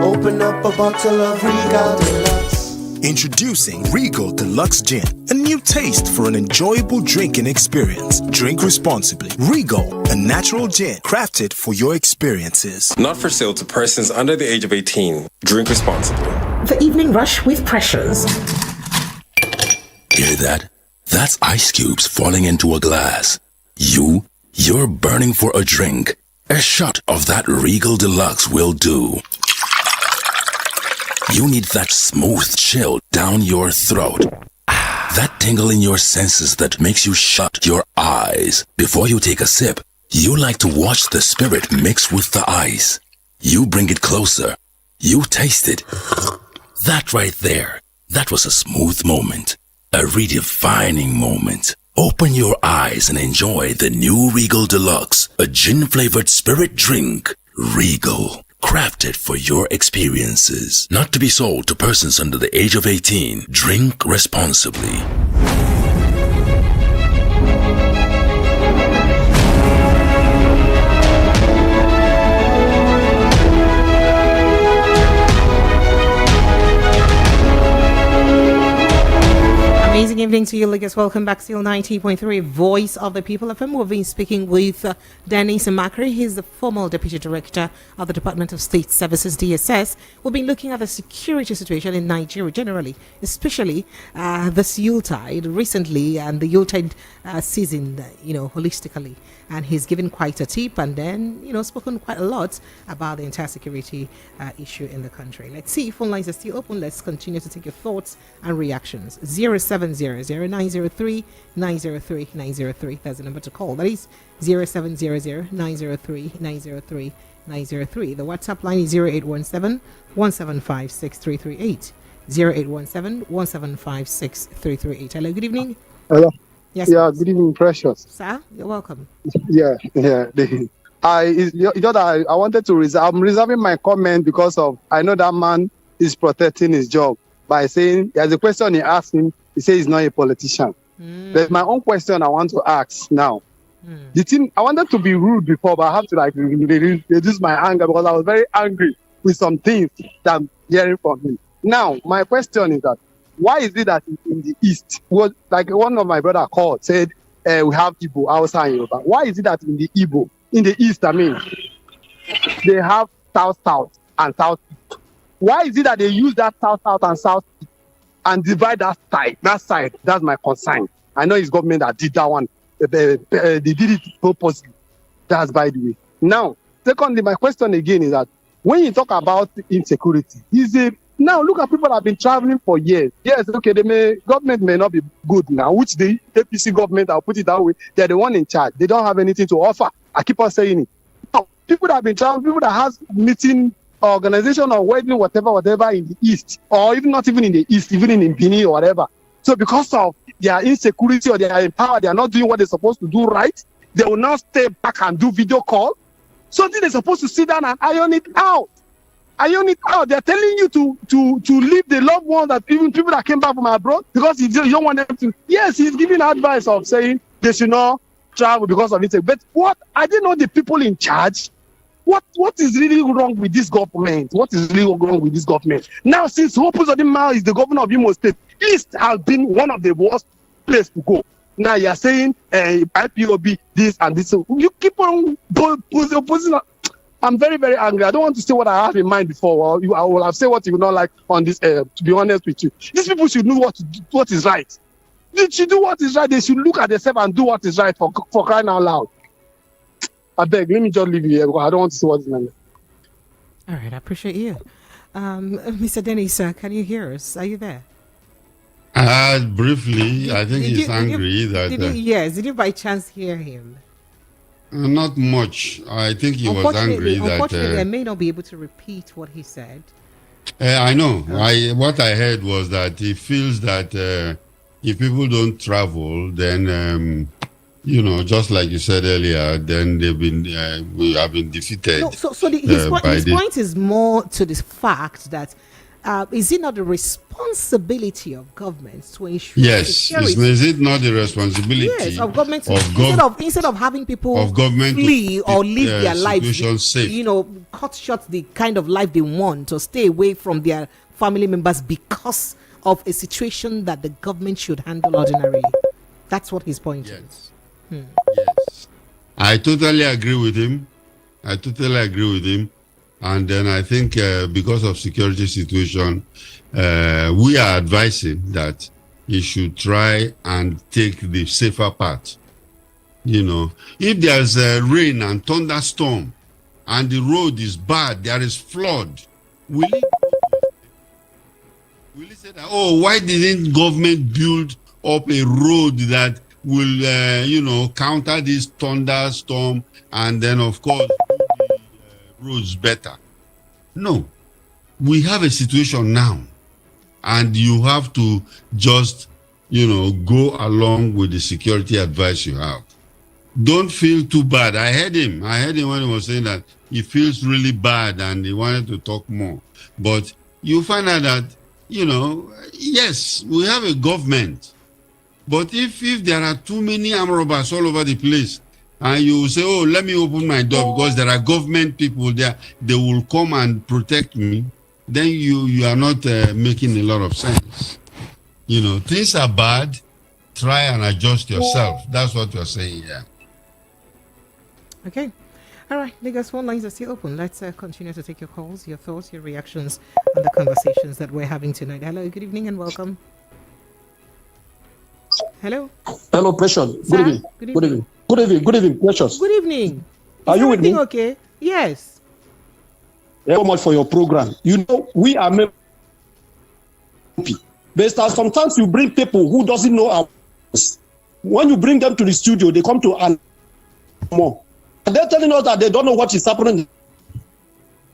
Open up a bottle of Regal Deluxe. Introducing Regal Deluxe Gin, a new taste for an enjoyable drinking experience. Drink responsibly. Regal, a natural gin crafted for your experiences. Not for sale to persons under the age of 18. Drink responsibly. The Evening Rush with Pressures. Hear that? That's ice cubes falling into a glass. You're burning for a drink. A shot of that Regal Deluxe will do. You need that smooth chill down your throat. That tingle in your senses that makes you shut your eyes. Before you take a sip, you like to watch the spirit mix with the ice. You bring it closer. You taste it. That right there, that was a smooth moment. A redefining moment. Open your eyes and enjoy the new Regal Deluxe, a gin-flavored spirit drink. Regal. Crafted for your experiences. Not to be sold to persons under the age of 18. Drink responsibly. Amazing evening to you, Lucas. Welcome back. Still 90.3 Voice of the People FM. We've been speaking with Dennis Makri. He's the former Deputy Director of the Department of State Services, DSS. We've been looking at the security situation in Nigeria generally, especially this Yuletide recently and the Yuletide season, holistically. And he's given quite a tip and then, spoken quite a lot about the entire security issue in the country. Let's see if phone lines are still open. Let's continue to take your thoughts and reactions. 0700-903-903-903. That's the number to call. That is 0700-903-903-903. The WhatsApp line is 0817-175-6338. 0817-175-6338. Hello, good evening. Hello. Yes. Yeah, good evening, Precious. Sir, you're welcome. Yeah. I wanted to reserve. I'm reserving my comment because I know that man is protecting his job by saying there's a question he asked him. He says he's not a politician. There's my own question I want to ask now. The thing I wanted to be rude before, but I have to reduce my anger because I was very angry with some things that I'm hearing from him. Now, my question is that why is it that in the East, was like one of my brother called, said, we have Igbo outside Yoruba. Why is it that in the East, they have South and South East? Why is it that they use that South and South East and divide that side? That's my concern. I know it's government that did that one. They did it purposely. That's by the way. Now, secondly, my question again is that when you talk about insecurity, now look at people that have been traveling for years. Yes, okay, government may not be good now, which the APC government, I'll put it that way, they're the one in charge. They don't have anything to offer. I keep on saying it. Now, people that have been traveling, people that has meeting, organization or wedding, whatever in the East, or even not even in the East, even in Benin or whatever. So because of their insecurity or they are in power, they are not doing what they're supposed to do right, they will now stay back and do video call. So they're supposed to sit down and iron it out. They're telling you to leave the loved ones, that even people that came back from abroad, because you don't want them to. Yes, he's giving advice of saying they should not travel because of it. But what? I didn't know the people in charge. What is really wrong with this government? What is really wrong with this government? Now, since Hope Uzodinma is the governor of Imo State, East has been one of the worst places to go. Now you're saying IPOB this and this. So you keep on opposing. I'm very, very angry. I don't want to say what I have in mind before. I will have said what you would not like on this air, to be honest with you. These people should know what is right. They should do what is right. They should look at themselves and do what is right for crying out loud. I beg, let me just leave you here because I don't want to say what is right. All right, I appreciate you. Mr. Dennis, can you hear us? Are you there? Briefly, I think he's angry that... Did you by chance hear him? Not much. I think he was angry that... Unfortunately, I may not be able to repeat what he said. I know. What I heard was that he feels that if people don't travel, then, just like you said earlier, then we have been defeated. No, his point is more to the fact that is it not the responsibility of governments to ensure security? Is it not the responsibility of government instead of having people flee or live their lives, safe. Cut short the kind of life they want or stay away from their family members because of a situation that the government should handle ordinarily? That's what his point is. Yes, I totally agree with him. And then I think because of security situation, we are advising that he should try and take the safer path. If there's rain and thunderstorm and the road is bad, there is flood, will he say that, why didn't government build up a road that will, counter this thunderstorm and then, of course, roads better? No, we have a situation now, and you have to just go along with the security advice you have. Don't feel too bad. I heard him when he was saying that he feels really bad and he wanted to talk more, but you find out that yes, we have a government, but if there are too many armed robbers all over the place, and you say, let me open my door because there are government people there, they will come and protect me, then you are not making a lot of sense. Things are bad, try and adjust yourself. That's what you're saying here. Okay. All right, Lagos phone lines are still open. Let's continue to take your calls, your thoughts, your reactions on the conversations that we're having tonight. Hello, good evening and welcome. Hello. Hello, Precious. Sir? Good evening. Good Good evening. Good evening. Good evening, Precious. Good evening. Are Is you with me? everything okay? Yes. Thank you so much for your program. You know, we are but sometimes you bring people who doesn't know our when you bring them to the studio, they come to and more. And they're telling us that they don't know what is happening.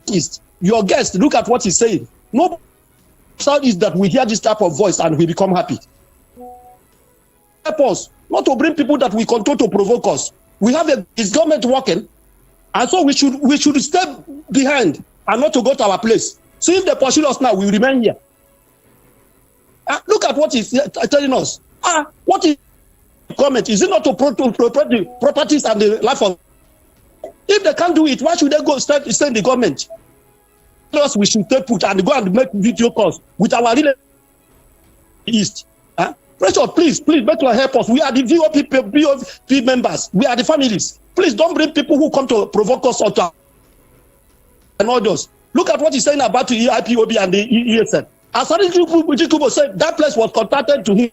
Is your guest, look at what he's saying. No sound is that we hear this type of voice and we become happy. Help us not to bring people that we control to provoke us. We have this government working, and so we should step behind and not to go to our place. So if they pursue us now, we remain here. Look at what he's telling us. What is government? Is it not to protect the properties and the life of? If they can't do it, why should they go stay in the government? Tell us we should stay put and go and make video calls with our real East. Pressure, please, make your help us. We are the VOP members. We are the families. Please don't bring people who come to provoke us or to and others. Look at what he's saying about the IPOB and the ESN. As Jikubo said, that place was contacted to him.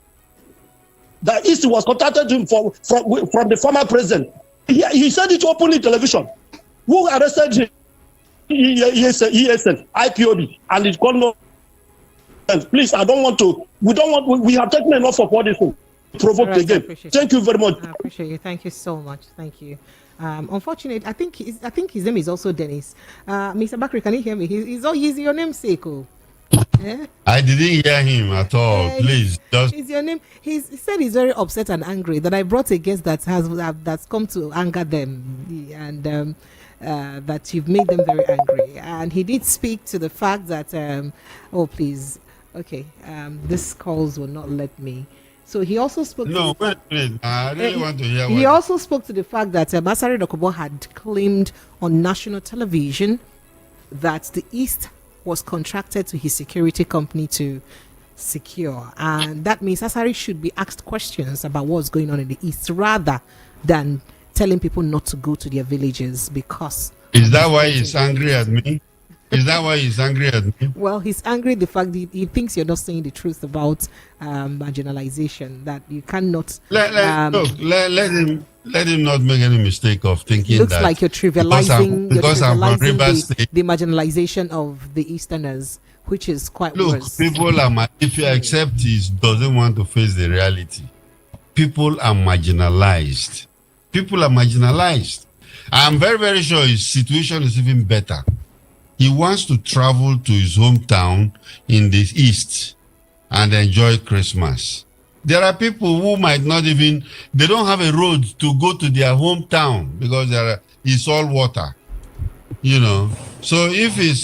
The East was contacted to him from the former president. He said it openly on television. Who arrested him? ESN, IPOB, and it's called no. Please, we have taken enough of all this to provoke the game. Thank you very much. I appreciate you. Thank you so much. Thank you. Unfortunately, I think his name is also Dennis. Mr. Bakri, can you hear me? He's your namesake. Yeah? I didn't hear him at all. Please, just. Is your name? He said he's very upset and angry that I brought a guest that's come to anger them, and that you've made them very angry. And he did speak to the fact that, please, okay, this calls will not let me. So he also spoke. No, wait. I really want to hear. He also spoke to the fact that Masari Dokubo had claimed on national television that the East was contracted to his security company to secure, and that means Asari should be asked questions about what's going on in the East rather than telling people not to go to their villages because. Is that why he's angry at me? Is that why he's angry at me? Well, he's angry the fact that he thinks you're not saying the truth about marginalization, that you cannot. Let him not make any mistake of thinking looks that. Looks like you're trivializing, the marginalization of the Easterners, which is quite worse. People are, if you accept he doesn't want to face the reality, people are marginalized. People are marginalized. I'm very, very sure his situation is even better. He wants to travel to his hometown in the East and enjoy Christmas. There are people who might not even, they don't have a road to go to their hometown because it's all water, So if his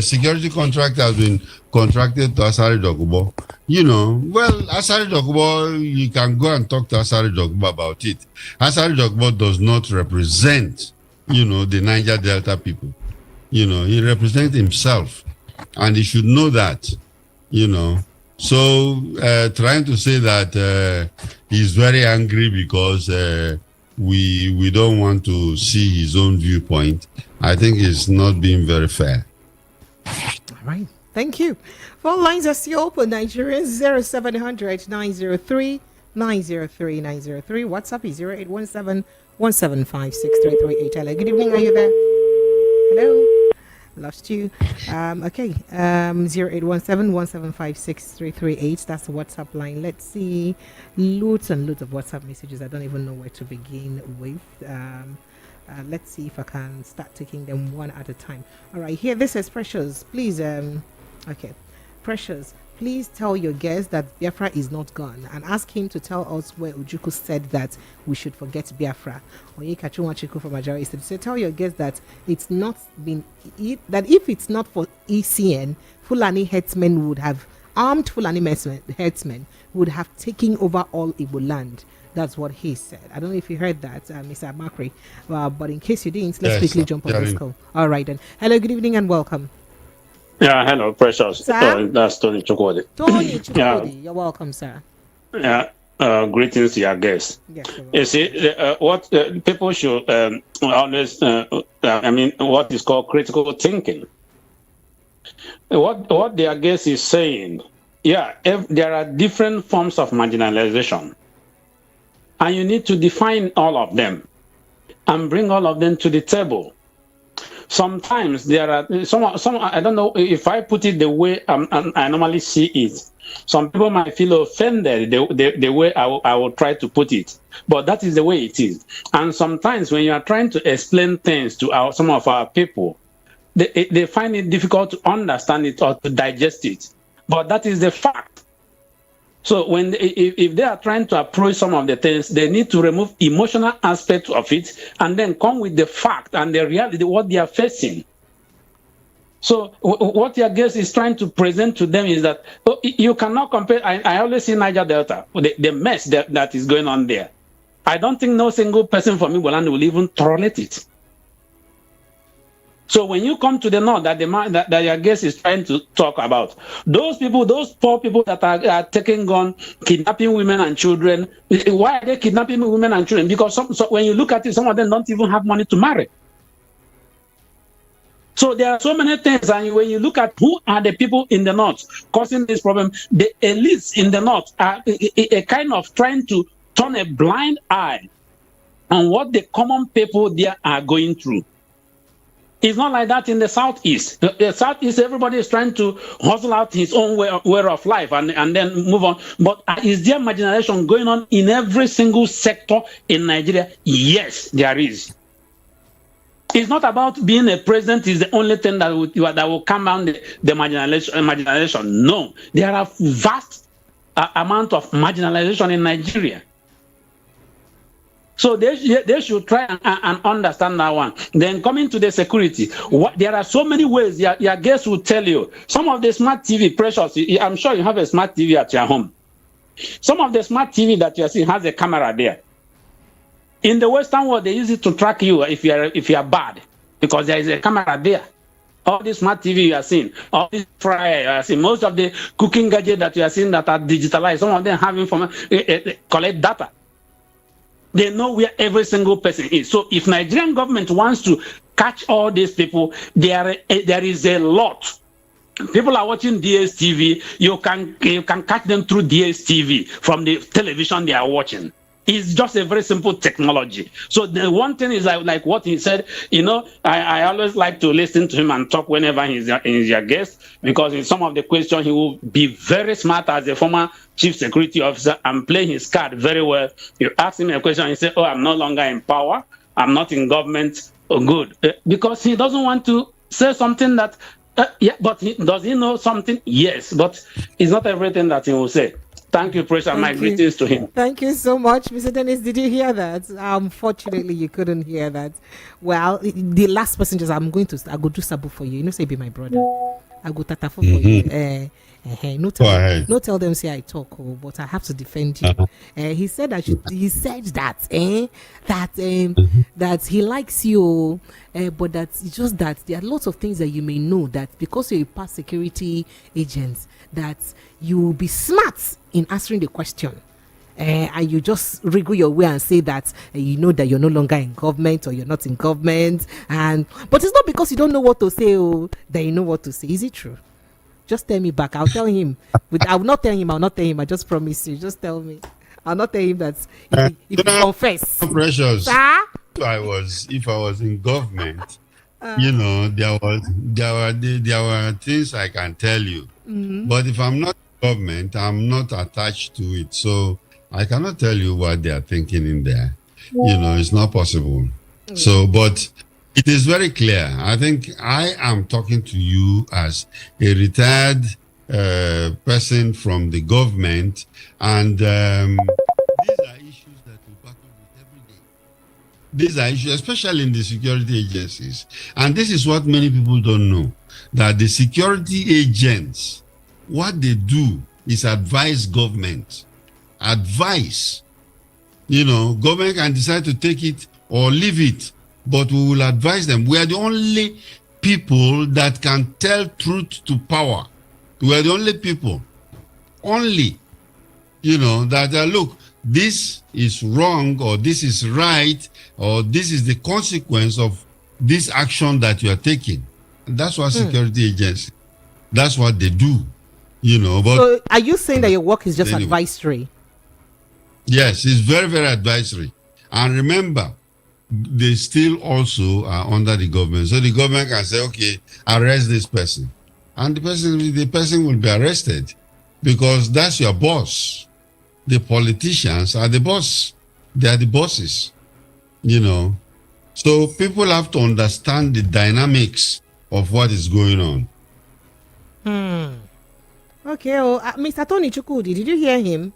security contract has been contracted to Asari Dokubo, Asari Dokubo, you can go and talk to Asari Dokubo about it. Asari Dokubo does not represent, the Niger Delta people. He represents himself, and he should know that, So trying to say that he's very angry because we don't want to see his own viewpoint, I think it's not being very fair. All right. Thank you. Phone lines are still open. Nigerians 0700 903 903 903. WhatsApp is 0817 175 6338. Hello. Good evening. Are you there? Hello. Lost you. Okay. 0817 175 6338. That's the WhatsApp line. Let's see. Loads and loads of WhatsApp messages. I don't even know where to begin with. Let's see if I can start taking them one at a time. All right. Here, this is Precious. Please. Okay. Precious. Please tell your guest that Biafra is not gone and ask him to tell us where Ojukwu said that we should forget Biafra. Onyekachunwachiku from Ajara said, so tell your guest that it's not been, that if it's not for ECN, Fulani herdsmen would have, armed Fulani herdsmen would have taken over all Igbo land. That's what he said. I don't know if you heard that, Mr. Makri. But in case you didn't, let's quickly jump on this call. All right then. Hello, good evening and welcome. Yeah, hello, Precious. Sir? That's Tony Chukwudi. Tony Chukwudi, you're welcome, sir. Yeah, greetings to your guests. Yes, You see, what people should always, what is called critical thinking. What their guest is saying, if there are different forms of marginalization, and you need to define all of them and bring all of them to the table. Sometimes there are some. I don't know if I put it the way I normally see it. Some people might feel offended the way I will try to put it, but that is the way it is. And sometimes when you are trying to explain things to some of our people, they find it difficult to understand it or to digest it. But that is the fact. So if they are trying to approach some of the things, they need to remove emotional aspects of it and then come with the fact and the reality, what they are facing. So what your guest is trying to present to them is that you cannot compare. I always see Niger Delta, the mess that is going on there. I don't think no single person from Igboland will even tolerate it. So when you come to the north that your guest is trying to talk about, those people, those poor people that are taking gun, kidnapping women and children, why are they kidnapping women and children? Because when you look at it, some of them don't even have money to marry. So there are so many things, and when you look at who are the people in the north causing this problem, the elites in the north are a kind of trying to turn a blind eye on what the common people there are going through. It's not like that in the southeast. The southeast, everybody is trying to hustle out his own way of life and then move on. But is there marginalization going on in every single sector in Nigeria? Yes, there is. It's not about being a president is the only thing that will calm down the marginalization. No, there are vast amount of marginalization in Nigeria. So they should try and understand that one. Then coming to the security, there are so many ways your guests will tell you. Some of the smart TV, Precious, I'm sure you have a smart TV at your home. Some of the smart TV that you are seeing has a camera there. In the Western world, they use it to track you if you are bad, because there is a camera there. All this smart TV you are seeing, all this fryer you are seeing, most of the cooking gadgets that you are seeing that are digitalized, some of them have information, collect data. They know where every single person is. So if Nigerian government wants to catch all these people, there is a lot. People are watching DSTV. You can catch them through DSTV from the television they are watching. It's just a very simple technology. So the one thing is like what he said, I always like to listen to him and talk whenever he's your guest, because in some of the questions he will be very smart as a former chief security officer and play his card very well. You ask him a question, he say, "Oh, I'm no longer in power. I'm not in government." Oh, good. Because he doesn't want to say something that, but does he know something? Yes, but it's not everything that he will say. Thank you, Precious. My greetings to him. Thank you so much, Mr. Dennis. Did you hear that? Unfortunately, you couldn't hear that. Well, the last person I go do sabu for you. Say be my brother. I go tatafo for you. No tell them say I talk, but I have to defend you. He said that that he likes you, but that it's just that there are lots of things that you may know that because you're a past security agent, that you will be smart in answering the question. And you just wriggle your way and say that you know that you're no longer in government or you're not in government, but it's not because you don't know what to say that you know what to say. Is it true? Just tell me back. I'll tell him. I will not tell him. I just promise you. Just tell me. I'll not tell him that if you confess. Precious. If I was in government, there were things I can tell you. Mm-hmm. But if I'm not in government, I'm not attached to it, so I cannot tell you what they are thinking in there. It's not possible. Mm-hmm. So, but it is very clear. I think I am talking to you as a retired person from the government, and these are issues that we battle with every day. These are issues, especially in the security agencies. And this is what many people don't know, that the security agents, what they do is advise government. Advise. Government can decide to take it or leave it, but we will advise them. We are the only people that can tell truth to power. We are the only people. That look, this is wrong, or this is right, or this is the consequence of this action that you are taking. And that's what security agency, that's what they do, you know. But so are you saying that your work is just advisory? Yes, it's very, very advisory. And remember, they still also are under the government. So the government can say, okay, arrest this person. And the person will be arrested because that's your boss. The politicians are the boss. They are the bosses, you know. So people have to understand the dynamics of what is going on. Okay, Mr. Tony Chukudi, did you hear him?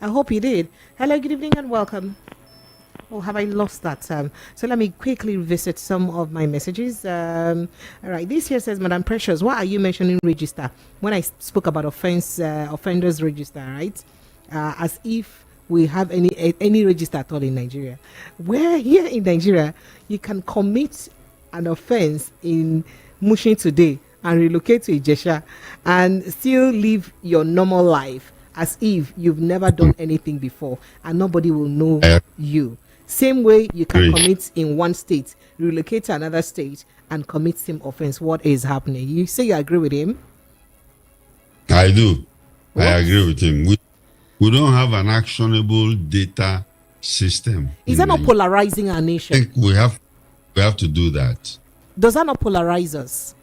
I hope you did. Hello, good evening and welcome. Oh, have I lost that? So let me quickly revisit some of my messages. All right, this here says, Madam Precious, why are you mentioning register when I spoke about offenders register, right? As if we have any register at all in Nigeria. Where here in Nigeria, you can commit an offense in Mushin today and relocate to Ijesha and still live your normal life as if you've never done anything before and nobody will know you. Same way you can commit in one state, relocate to another state and commit same offense. What is happening? You say you agree with him? I do. What? I agree with him. We don't have an actionable data system. Is that not polarizing our nation? I think we have to do that. Does that not polarize us?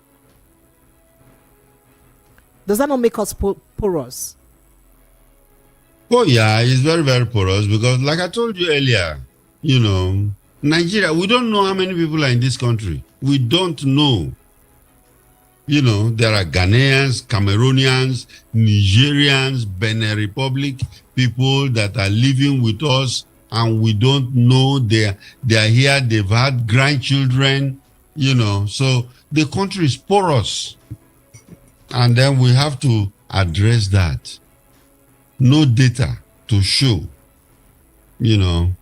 Does that not make us porous? Oh yeah, it's very, very porous because like I told you earlier, you know, Nigeria, we don't know how many people are in this country. We don't know. You know, there are Ghanaians, Cameroonians, Nigerians, Benin Republic, people that are living with us and we don't know they are here, they've had grandchildren, you know, so the country is porous. And then we have to address that. No data to show, you know.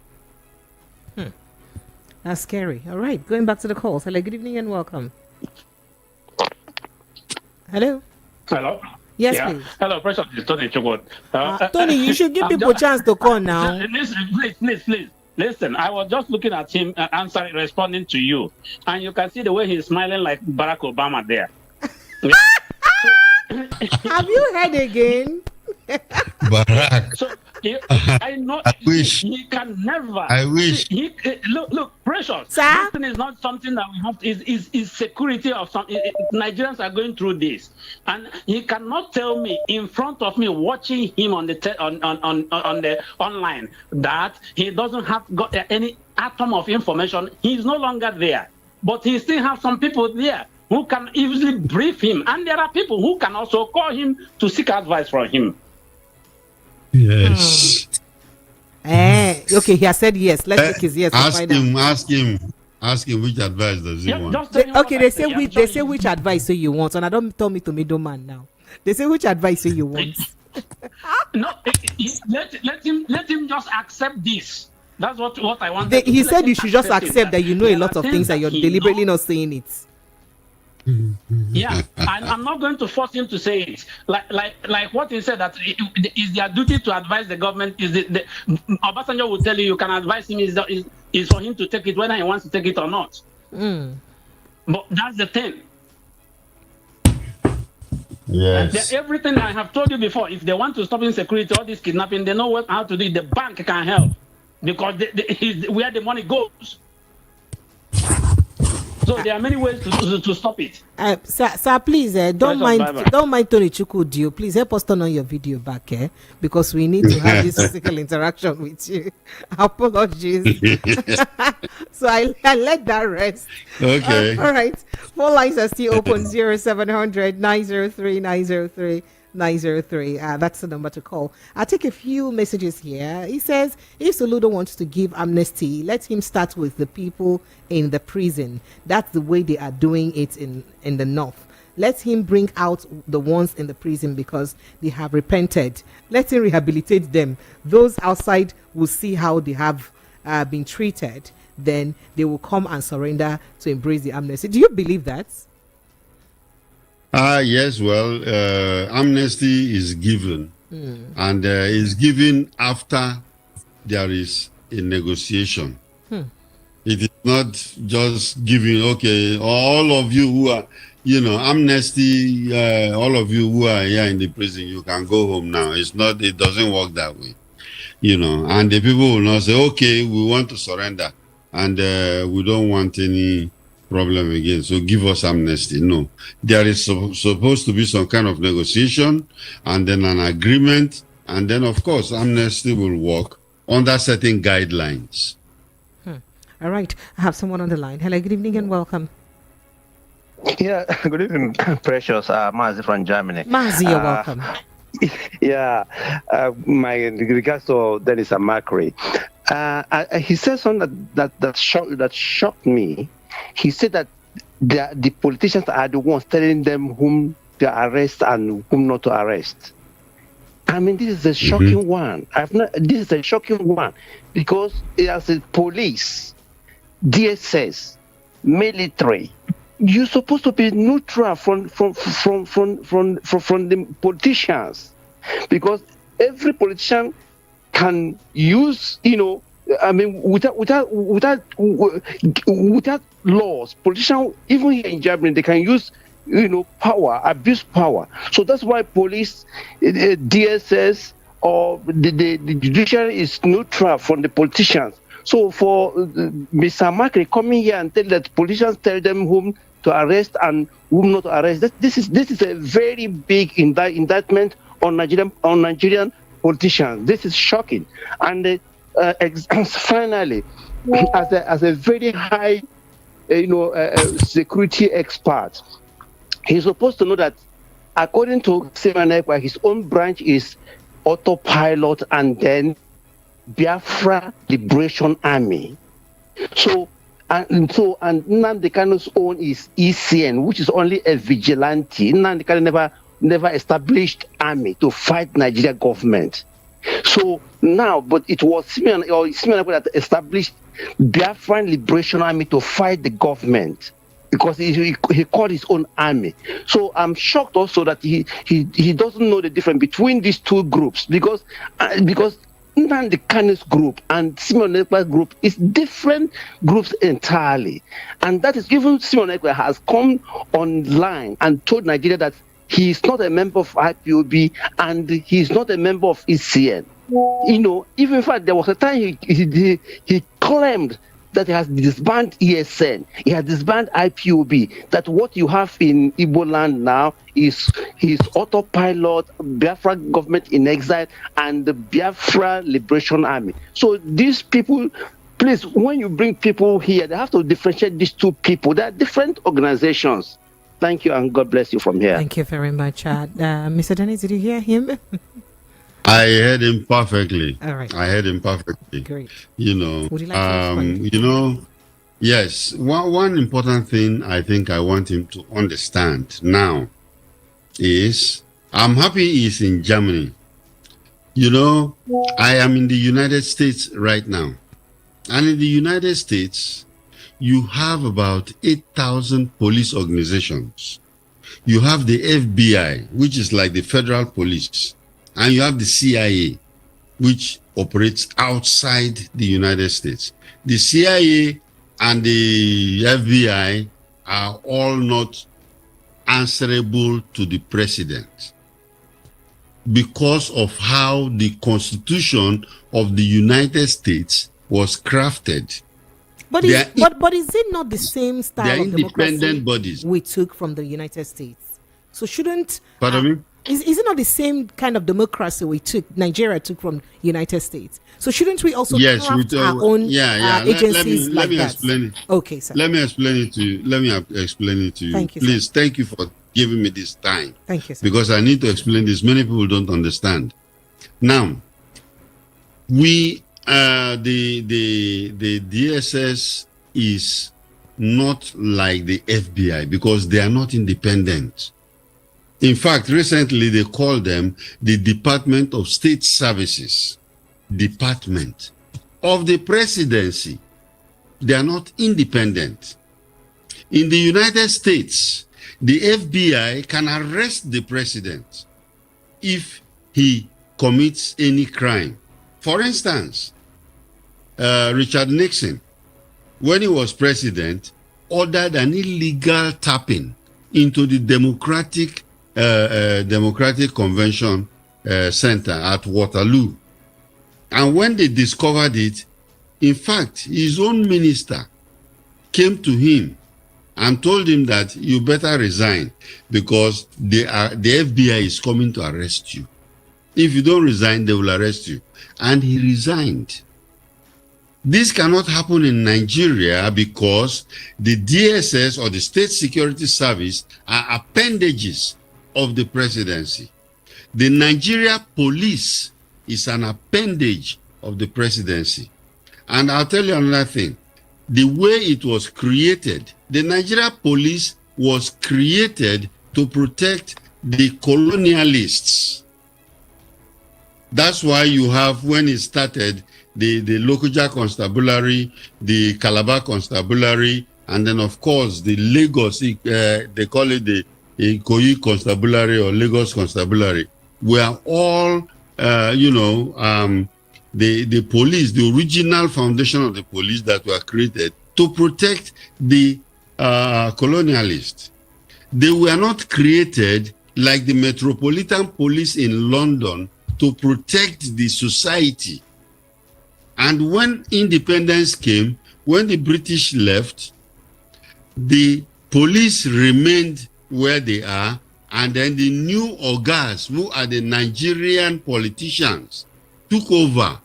That's scary. All right, going back to the calls. Hello, good evening and welcome. Hello. Hello. Yes, please. Hello, Precious. It's Tony Chukwu. Tony, you should give people a chance to call now. Listen, please. Listen, I was just looking at him responding to you. And you can see the way he's smiling like Barack Obama there. Have you heard again? Barack. So, I know he can never. I wish. Look, Precious. Sir? This is not something that we have. Is security of some. Nigerians are going through this, and he cannot tell me in front of me, watching him on the on the online, that he doesn't have got any atom of information. He's no longer there, but he still have some people there who can easily brief him, and there are people who can also call him to seek advice from him. Yes. Okay, he has said yes. Let's take his yes. Ask him which advice does he want. They say which advice you want, and I don't tell me to middleman now. They say which advice you want. No, let him just accept this. That's what I want. He said you should just accept that you know a lot of things and you're deliberately not saying it. Yeah, and I'm not going to force him to say it. Like what he said, that it is their duty to advise the government. Obasanjo will tell you can advise him is for him to take it whether he wants to take it or not. But that's the thing. Yes. Everything I have told you before, if they want to stop insecurity, all this kidnapping, they know how to do it. The bank can help because where the money goes. So there are many ways to stop it. Sir, please don't mind Tony Chukwu. Please help us turn on your video back, because we need to have this physical interaction with you. Apologies. So I let that rest. Okay. All right. 4 lines are still open. 0700 903 903 903. That's the number to call. I'll take a few messages here. He says, if Soludo wants to give amnesty, let him start with the people in the prison. That's the way they are doing it in the north. Let him bring out the ones in the prison because they have repented. Let him rehabilitate them. Those outside will see how they have been treated. Then they will come and surrender to embrace the amnesty. Do you believe that? Yes, well, amnesty is given, and is given after there is a negotiation. It is not just giving, okay, all of you who are, amnesty, all of you who are here in the prison, you can go home now. It doesn't work that way, and the people will not say, okay, we want to surrender and we don't want any problem again, so give us amnesty. No, there is supposed to be some kind of negotiation and then an agreement, and then of course amnesty will work under certain guidelines. All right, I have someone on the line. Hello, good evening and welcome. Yeah, good evening, Precious. Mazi from Germany. Mazi, you're welcome. Yeah, my regards to Dennis Amakri. He said something that shocked me. He said that the politicians are the ones telling them whom to arrest and whom not to arrest. I mean, this is a shocking one. This is a shocking one because as a police, DSS, military, you're supposed to be neutral from the politicians, because every politician can use, without laws, politicians, even here in Germany, they can use, power, abuse power. So that's why police, DSS, or the judiciary is neutral from the politicians. So for Mr. Makri coming here and tell that politicians tell them whom to arrest and whom not to arrest, this is a very big indictment on Nigerian politicians. This is shocking. And finally, as a very high, security expert, he's supposed to know that according to Semanekwa, his own branch is autopilot and then Biafra Liberation Army. And Nnamdi Kanu's own is ECN, which is only a vigilante. Nnamdi Kanu never established army to fight Nigeria government. So now, but it was Simeon that established Biafran Liberation Army to fight the government, because he called his own army. So I'm shocked also that he doesn't know the difference between these two groups, because Nnamdi Kanu's group and Simon Ekpa's group is different groups entirely. And that is, even Simon Ekpa has come online and told Nigeria that he is not a member of IPOB and he is not a member of ECN. Even in fact, there was a time he claimed that he has disbanded ESN, he has disbanded IPOB, that what you have in Igbo land now is his autopilot, Biafra government in exile, and the Biafra Liberation Army. So these people, please, when you bring people here, they have to differentiate these two people. They are different organizations. Thank you, and God bless you from here. Thank you very much. Mr. Dennis, did you hear him? I heard him perfectly. All right. I heard him perfectly. Great. Would you like to respond? Yes. One important thing I think I want him to understand now is, I'm happy he's in Germany. I am in the United States right now. And in the United States, you have about 8,000 police organizations. You have the FBI, which is like the federal police. And you have the CIA, which operates outside the United States. The CIA and the FBI are all not answerable to the president because of how the Constitution of the United States was crafted. But is it not the same style of independent democracy bodies we took from the United States? So shouldn't... Pardon me? Is it not the same kind of democracy Nigeria took from United States? So shouldn't we also craft our own agencies let me that? Explain it. Okay, sir. Let me explain it to you. Thank you, please. sir. Thank you for giving me this time. Thank you, sir. Because I need to explain this. Many people don't understand. Now, the DSS is not like the FBI because they are not independent. In fact, recently they called them the Department of State Services, Department of the Presidency. They are not independent. In the United States, the FBI can arrest the president if he commits any crime. For instance, Richard Nixon, when he was president, ordered an illegal tapping into the Democratic Convention Center at Waterloo. And when they discovered it, in fact, his own minister came to him and told him that you better resign because the FBI is coming to arrest you. If you don't resign, they will arrest you. And he resigned. This cannot happen in Nigeria because the DSS or the State Security Service are appendages of the presidency. The Nigeria police is an appendage of the presidency. And I'll tell you another thing. The way it was created, the Nigeria police was created to protect the colonialists. That's why you have, when it started, the Lokoja Constabulary, the Calabar Constabulary, and then, of course, the Lagos, they call it the Ikoyi Constabulary or Lagos Constabulary, were all, the police, the original foundation of the police that were created to protect the colonialists. They were not created like the Metropolitan Police in London to protect the society. And when independence came, when the British left, the police remained where they are, and then the new Ogas, who are the Nigerian politicians, took over.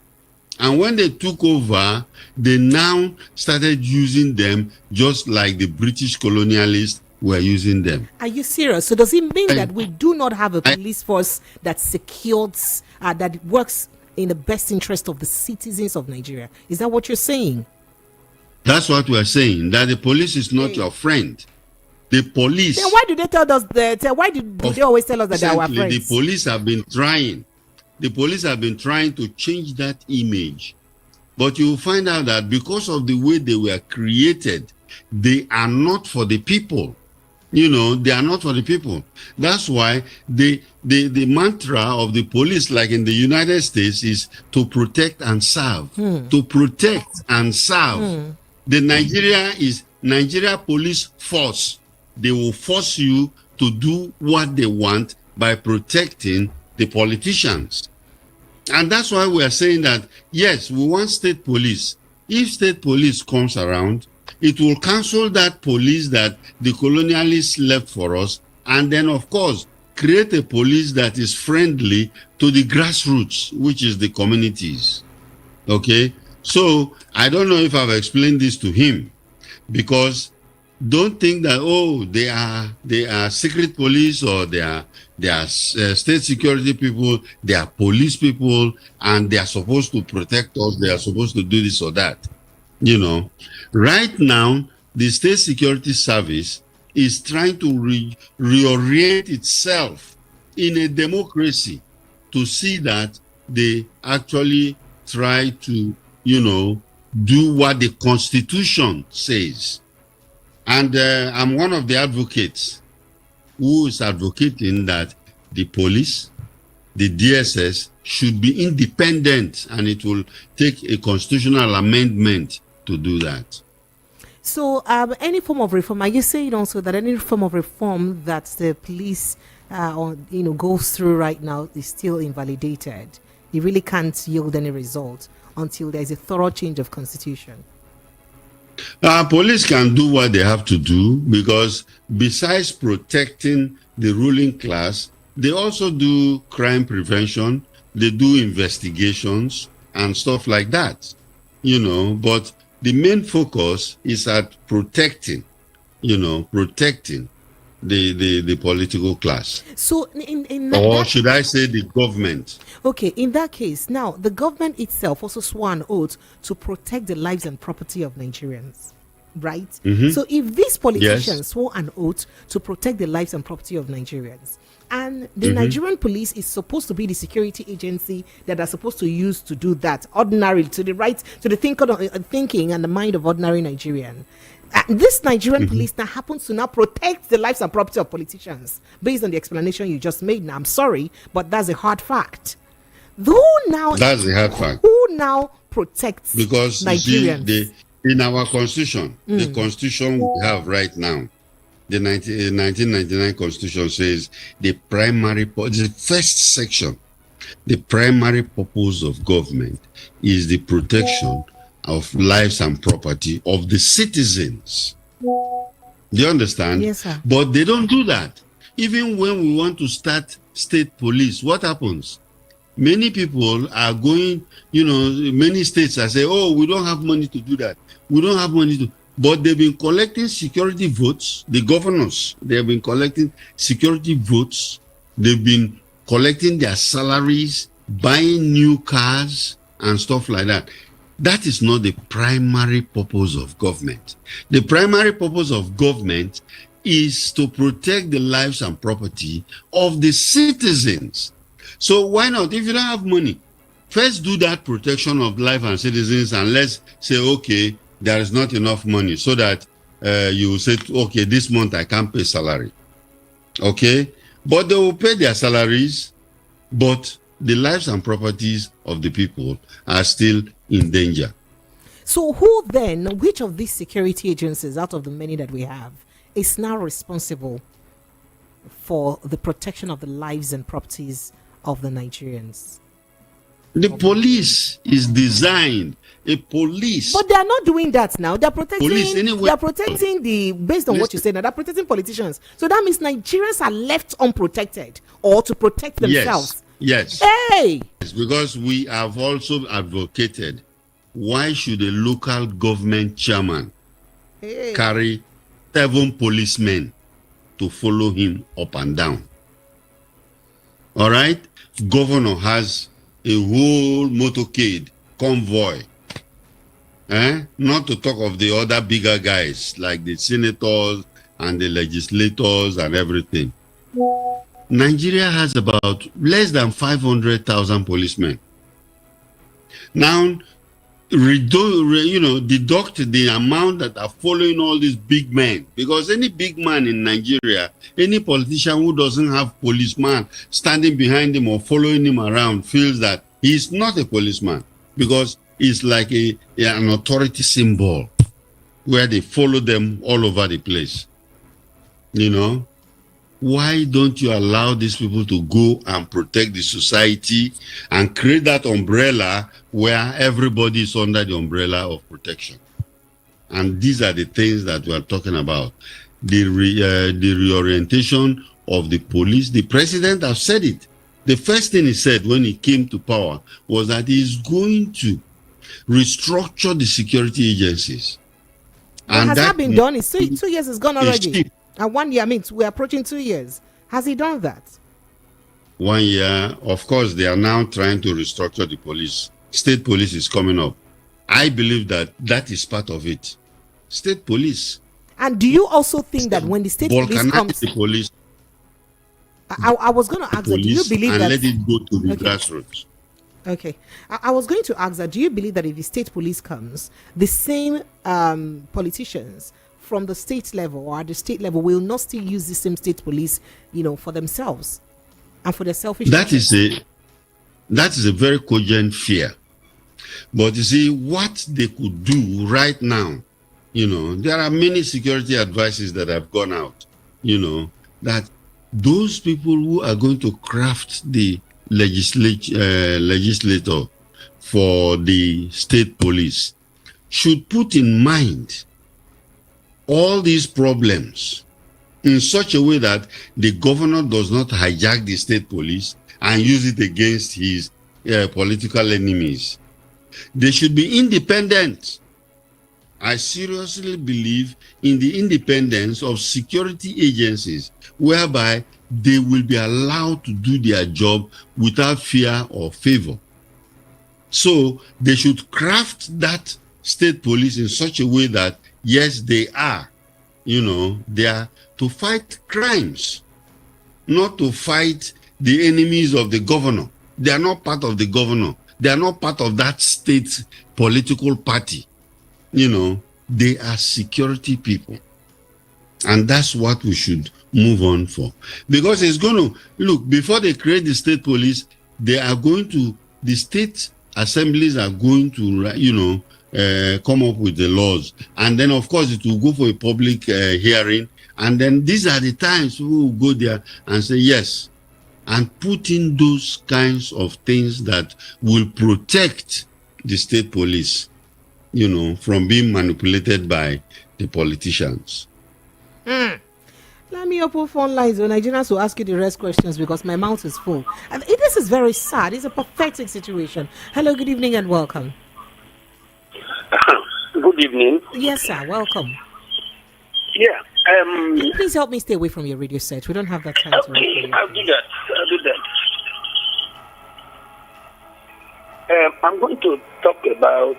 And when they took over, they now started using them just like the British colonialists were using them. Are you serious? So does it mean that we do not have a police force that secures, that works in the best interest of the citizens of Nigeria? Is that what you're saying? That's what we're saying, that the police is not your friend. The police... Then why do they tell us that? Why do they always tell us that they are our friends? The police have been trying. The police have been trying to change that image. But you will find out that because of the way they were created, they are not for the people. They are not for the people. That's why the mantra of the police, like in the United States, is to protect and serve. To protect and serve. The Nigeria police force. They will force you to do what they want by protecting the politicians. And that's why we are saying that, yes, we want state police. If state police comes around, it will cancel that police that the colonialists left for us, and then, of course, create a police that is friendly to the grassroots, which is the communities. Okay? So, I don't know if I've explained this to him, because don't think that, they are secret police or they are state security people, they are police people, and they are supposed to protect us, they are supposed to do this or that. Right now, the State Security Service is trying to reorient itself in a democracy to see that they actually try to, do what the Constitution says. And I'm one of the advocates who is advocating that the police, the DSS, should be independent, and it will take a constitutional amendment to do that. So any form of reform, are you saying also that any form of reform that the police goes through right now is still invalidated? It really can't yield any result until there is a thorough change of constitution. Police can do what they have to do, because besides protecting the ruling class, they also do crime prevention, they do investigations and stuff like that, but the main focus is at protecting the political class. So should I say the government? Okay, in that case, now the government itself also swore an oath to protect the lives and property of Nigerians, right? Mm-hmm. So if these politicians swore an oath to protect the lives and property of Nigerians, and the Nigerian police is supposed to be the security agency that are supposed to use to do that, ordinary, to the thinking and the mind of ordinary Nigerian. This Nigerian police now happens to now protect the lives and property of politicians based on the explanation you just made. Now, I'm sorry, but that's a hard fact. That's a hard fact. Who now protects because Nigerians? you see, in our constitution, the constitution we have right now, the 1999 constitution says the first section, the primary purpose of government is the protection of lives and property of the citizens. Do you understand? Yes, sir. But they don't do that. Even when we want to start state police, what happens? Many people are going, many states are saying, oh, we don't have money to do that. We don't have money to. But they've been collecting security votes. The governors, they have been collecting security votes. They've been collecting their salaries, buying new cars and stuff like that. That is not the primary purpose of government. The primary purpose of government is to protect the lives and property of the citizens. So why not? If you don't have money, first do that protection of life and citizens, and let's say, okay, there is not enough money, so that you will say, okay, this month I can't pay salary. Okay? But they will pay their salaries, but the lives and properties of the people are still in danger. So who then, which of these security agencies out of the many that we have is now responsible for the protection of the lives and properties of the Nigerians? The police is designed, a police. But they are not doing that now. They're protecting Police anyway. They're protecting based on what you said now, they're protecting politicians. So that means Nigerians are left unprotected or to protect themselves. Yes. Hey! Yes, because we have also advocated, why should a local government chairman carry 7 policemen to follow him up and down? All right? Governor has a whole motorcade convoy. Not to talk of the other bigger guys like the senators and the legislators and everything. Nigeria has about less than 500,000 policemen. Now, deduct the amount that are following all these big men, because any big man in Nigeria, any politician who doesn't have policeman standing behind him or following him around feels that he's not a policeman, because it's like an authority symbol where they follow them all over the place. Why don't you allow these people to go and protect the society and create that umbrella where everybody is under the umbrella of protection? And these are the things that we are talking about. The reorientation of the police. The president has said it. The first thing he said when he came to power was that he is going to restructure the security agencies. And has that been done? It's 2 years has gone already. And 1 year, we're approaching 2 years. Has he done that? 1 year, of course, they are now trying to restructure the police. State police is coming up. I believe that is part of it. State police. And do you also think that when the state police comes... the police. I was going to ask that, do you believe and that... let it go to the grassroots. Okay. I was going to ask that, do you believe that if the state police comes, the same politicians from the state level or at the state level will not still use the same state police, for themselves and for their selfish... That is a very cogent fear. But you see, what they could do right now, there are many security advices that have gone out, that those people who are going to craft the legislator for the state police should put in mind all these problems in such a way that the governor does not hijack the state police and use it against his political enemies. They should be independent. I seriously believe in the independence of security agencies, whereby they will be allowed to do their job without fear or favor. So they should craft that state police in such a way that, yes, they are to fight crimes, not to fight the enemies of the governor. They are not part of the governor. They are not part of that state political party. They are security people. And that's what we should move on for. Because it's going to, look, before they create the state police, the state assemblies are going to, come up with the laws. And then, of course, it will go for a public hearing. And then these are the times we will go there and say, yes, and put in those kinds of things that will protect the state police, from being manipulated by the politicians. Let me open phone lines. The Nigerians will ask you the rest questions because my mouth is full. And this is very sad. It's a pathetic situation. Hello, good evening and welcome. Good evening. Yes, sir. Welcome. Yeah. Can you please help me stay away from your radio set? We don't have that time. Okay, I'll do that. I'm going to talk about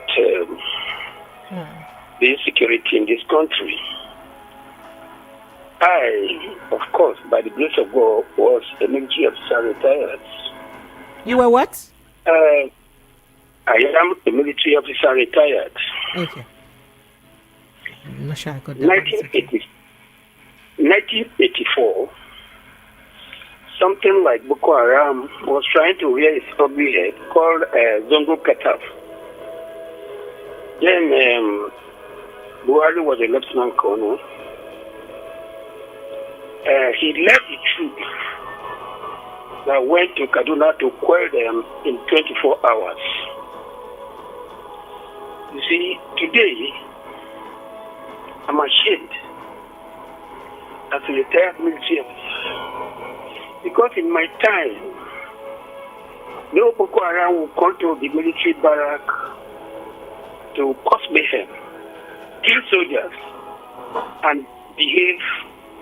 the insecurity in this country. I, of course, by the grace of God, was a military officer retired. You were what? I am a military officer retired. Okay. I'm not sure I got that. 1984, something like Boko Haram was trying to rear its ugly head called Zongo Kataf. Then Buhari was a lieutenant colonel. He led the troop that went to Kaduna to quell them in 24 hours. You see, today, I'm ashamed as a retired military officer because in my time, no Boko Haram will come to the military barrack to cause mayhem, kill soldiers, and behave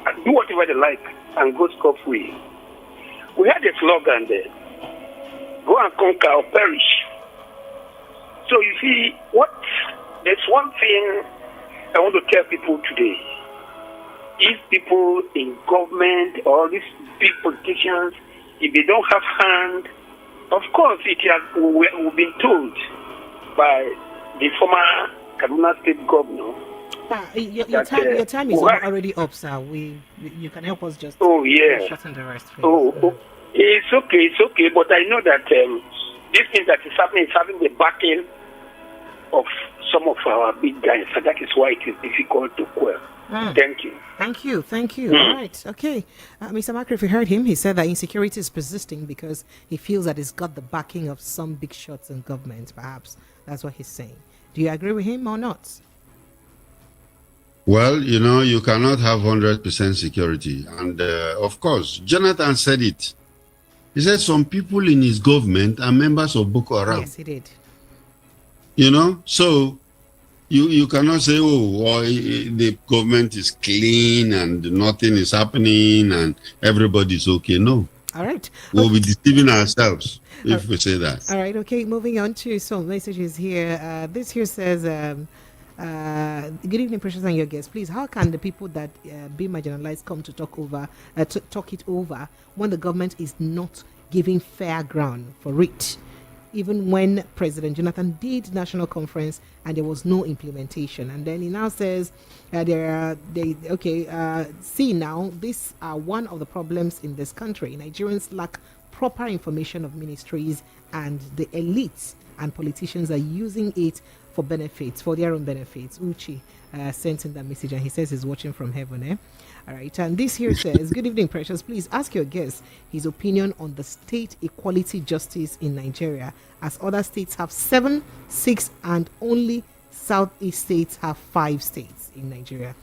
and do whatever they like and go scot-free. We had a slogan there, go and conquer or perish. So you see, there's one thing I want to tell people today. If people in government or these big politicians, if they don't have hand, of course we've been told by the former Kaduna State governor. Your time is already up, sir. You can help us just shorten the rest. It's okay. But I know that this thing that is happening is having the backing of some of our big guys, and that is why it is difficult to quell. Thank you. All right. Okay. Mr. Macri, if you heard him, he said that insecurity is persisting because he feels that it's got the backing of some big shots in government, perhaps. That's what he's saying. Do you agree with him or not? Well, you cannot have 100% security. And of course, Jonathan said it. He said some people in his government are members of Boko Haram. Yes, he did. So you cannot say, the government is clean and nothing is happening and everybody's okay. No. All right. We'll be deceiving ourselves if we say that. All right. Okay. Moving on to some messages here. This here says, good evening, Precious and your guests. Please, how can the people that be marginalized come to talk it over when the government is not giving fair ground for it? Even when President Jonathan did national conference and there was no implementation. And then he now says see now, these are one of the problems in this country. Nigerians lack proper information of ministries and the elites and politicians are using it for benefits, for their own benefits. Uchi sent in that message and he says he's watching from heaven. All right, and this here says, good evening, Precious. Please ask your guest his opinion on the state equality justice in Nigeria, as other states have 7, 6, and only Southeast states have 5 states in Nigeria.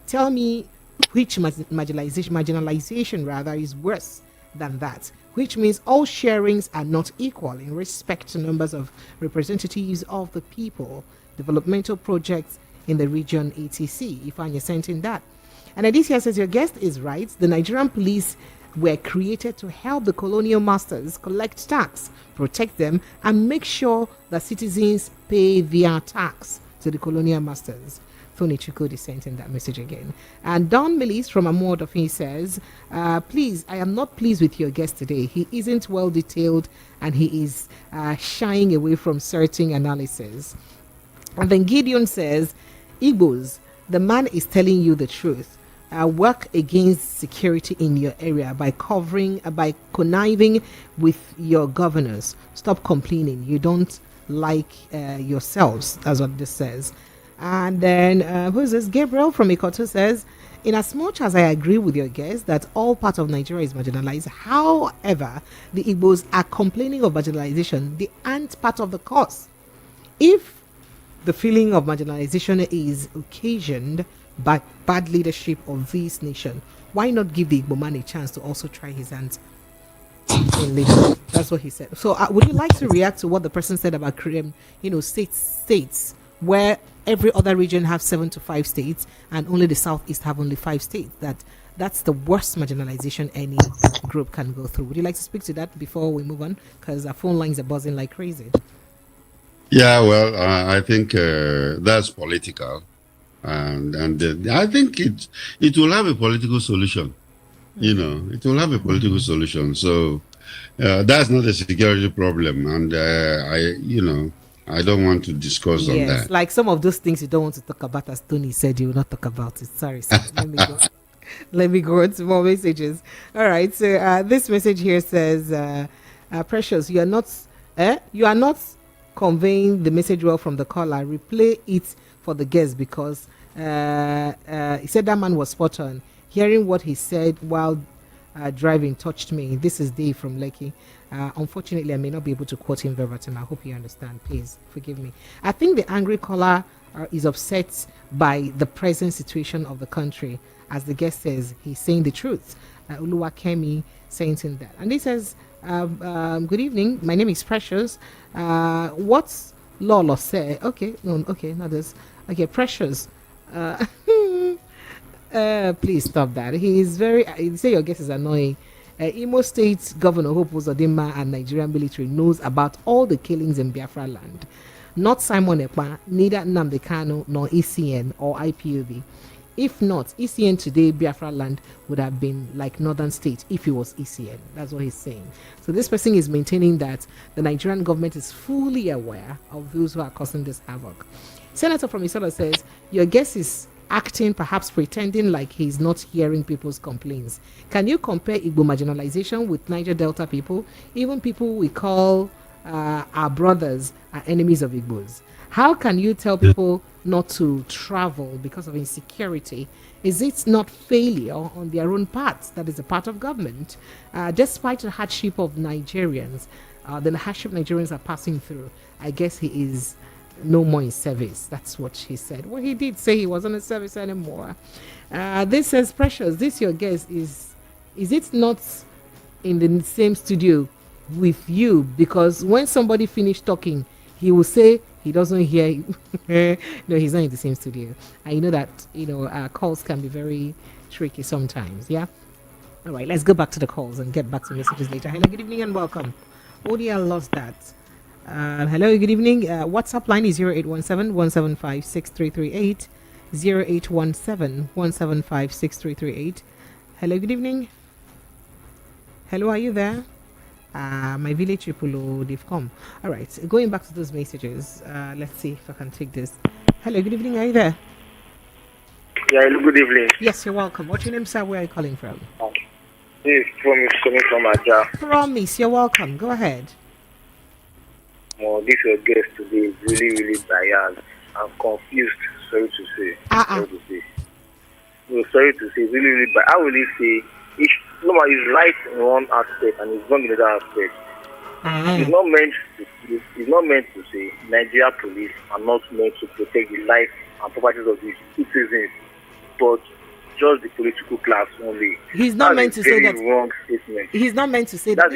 Tell me which marginalization rather is worse than that, which means all sharings are not equal in respect to numbers of representatives of the people, developmental projects in the region, etc. If I'm sent in that. And Adisia says, your guest is right. The Nigerian police were created to help the colonial masters collect tax, protect them, and make sure that citizens pay their tax to the colonial masters. Tony Chukudi sent in that message again. And Don Millis from Amordofi says, please, I am not pleased with your guest today. He isn't well detailed and he is shying away from certain analysis. And then Gideon says, Igbos, the man is telling you the truth. Work against security in your area by conniving with your governors. Stop complaining. You don't like yourselves. That's what this says. And then who's this? Gabriel from Ikoto says, in as much as I agree with your guess that all parts of Nigeria is marginalized, however, the Igbos are complaining of marginalization. They aren't part of the cause. If the feeling of marginalization is occasioned by bad leadership of this nation, why not give the Igbo man a chance to also try his hands in leadership? That's what he said. So would you like to react to what the person said about states where every other region have 7 to 5 states and only the southeast have only 5 states? That's the worst marginalization any group can go through. Would you like to speak to that before we move on? Because our phone lines are buzzing like crazy. Yeah, well, I think that's political, and I think it will have a political solution. It will have a political solution. So that's not a security problem, and I don't want to discuss on that. Like some of those things you don't want to talk about, as Tony said, you will not talk about it. Sorry, let me go. Let me go on to more messages. All right, so this message here says, Precious, you are not conveying the message well from the caller. Replay it for the guest, because he said that man was spot on. Hearing what he said while driving touched me. This is Dave from Lekki. Unfortunately, I may not be able to quote him verbatim. I hope you understand. Please forgive me. I think the angry caller is upset by the present situation of the country. As the guest says, he's saying the truth. Uluwa Kemi saying that. And he says, good evening. My name is Precious. What's Lolo say? Okay, no, okay, not this. Okay, Precious. Please stop that. He is very. You say your guess is annoying. Imo State Governor Hope Uzodinma and Nigerian military knows about all the killings in Biafra land. Not Simon Ekpa, neither Nnamdi Kanu nor ECN or IPOB. If not, ECN today, Biafra land would have been like Northern State if it was ECN. That's what he's saying. So this person is maintaining that the Nigerian government is fully aware of those who are causing this havoc. Senator from Isola says, your guess is acting, perhaps pretending like he's not hearing people's complaints. Can you compare Igbo marginalization with Niger Delta people? Even people we call our brothers are enemies of Igbos. How can you tell people not to travel because of insecurity? Is it not failure on their own part that is a part of government? Despite the hardship of Nigerians, the hardship Nigerians are passing through, I guess he is no more in service. That's what she said. Well, he did say he wasn't in service anymore. This says, Precious, this your guess is it not in the same studio with you? Because when somebody finished talking, he will say he doesn't hear you. No, he's not in the same studio. And you know that calls can be very tricky sometimes. Yeah. All right, let's go back to the calls and get back to messages later. Hello, good evening and welcome. Odia lost that. Hello, good evening. WhatsApp line is 0817-175-6338. 0817-175-6338. Hello, good evening. Hello, are you there? My village people, they've come. All right, going back to those messages. Let's see if I can take this. Hello, good evening. Are you there? Yeah, hello, good evening. Yes, you're welcome. What's your name, sir? Where are you calling from? This is Promise coming from Aja. Promise, you're welcome. Go ahead. Well, this your guest today is really, really biased. I'm confused, sorry to say. Sorry to say. No, sorry to say, really, really biased. How will he say, he's right in one aspect and he's wrong in the other aspect. He's not meant to say Nigeria police are not meant to protect the life and properties of the citizens, but just the political class only. He's not meant to say that. Wrong statement. He's not meant to say that.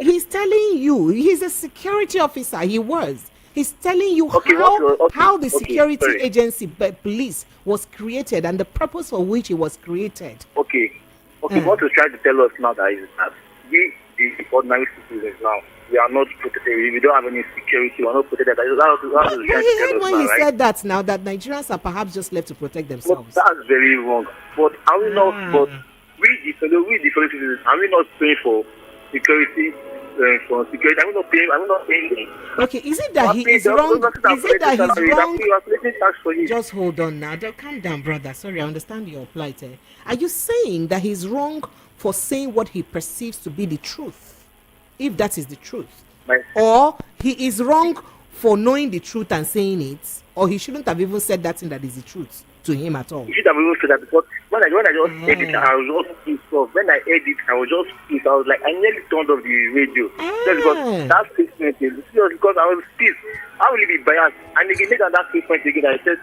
He's telling you. He's a security officer. He was. He's telling you how the security agency, police, was created and the purpose for which it was created. Okay. What he's trying to tell us now that is that we, the ordinary citizens now, we are not protected. We don't have any security. We are not protected. He said that now, that Nigerians are perhaps just left to protect themselves. But that's very wrong. But are we not? But we the fellow citizens, are we not paying for security? For security, are we not paying? Okay, is it that he is wrong? Is it that he's wrong? Just hold on now. Calm down, brother. Sorry, I understand your plight. Are you saying that he's wrong for saying what he perceives to be the truth? If that is the truth, or he is wrong for knowing the truth and saying it, or he shouldn't have even said that thing that is the truth to him at all? You should have even said that, because when I just heard it, I was just pissed off. When I heard it, I was just pissed. I was like, I nearly turned off the radio. Just because that statement is serious, because I was pissed. How will it be biased? And again, later that statement again, I said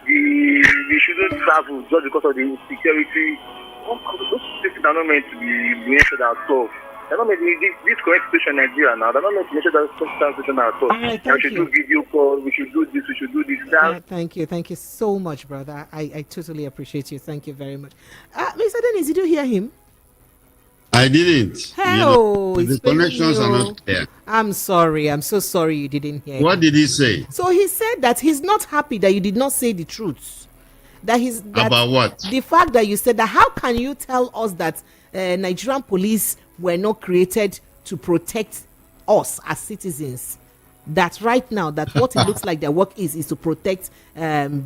we shouldn't travel just because of the insecurity. Those places are not meant to be mentioned at all. They're not meant to be this current situation in Nigeria now. They're not meant to mention that situation at all. We should do video call. We should do this. We should do this. Thank you so much, brother. I totally appreciate you. Thank you very much. Mr. Dennis, did you hear him? I didn't. The connections are not clear. I'm sorry. I'm so sorry you didn't hear What him. did he say? So he said that he's not happy that you did not say the truth. About what? The fact that you said that, how can you tell us that Nigerian police were not created to protect us as citizens? That right now, that what it looks like their work is to protect what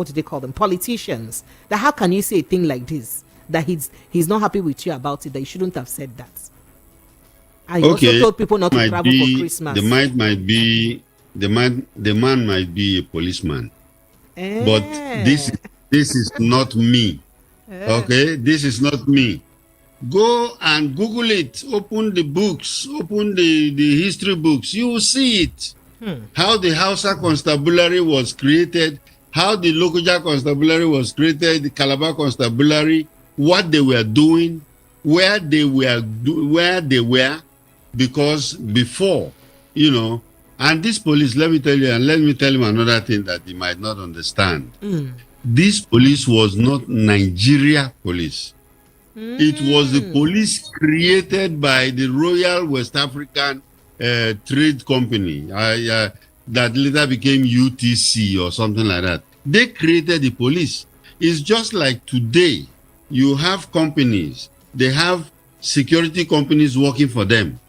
do they call them, politicians. That how can you say a thing like this? That he's not happy with you about it. That you shouldn't have said that. I also told people not to travel for Christmas. The man might be a policeman, but this is not me. Okay, this is not me. Go and Google it. Open the books. Open the history books. You will see it. How the Hausa Constabulary was created. How the Lokoja Constabulary was created. The Calabar Constabulary. What they were doing. Where they were. Because before, and this police, let me tell you, and let me tell him another thing that he might not understand. This police was not Nigeria police. It was the police created by the Royal West African Trade Company that later became UTC or something like that. They created the police. It's just like today, you have companies, they have security companies working for them.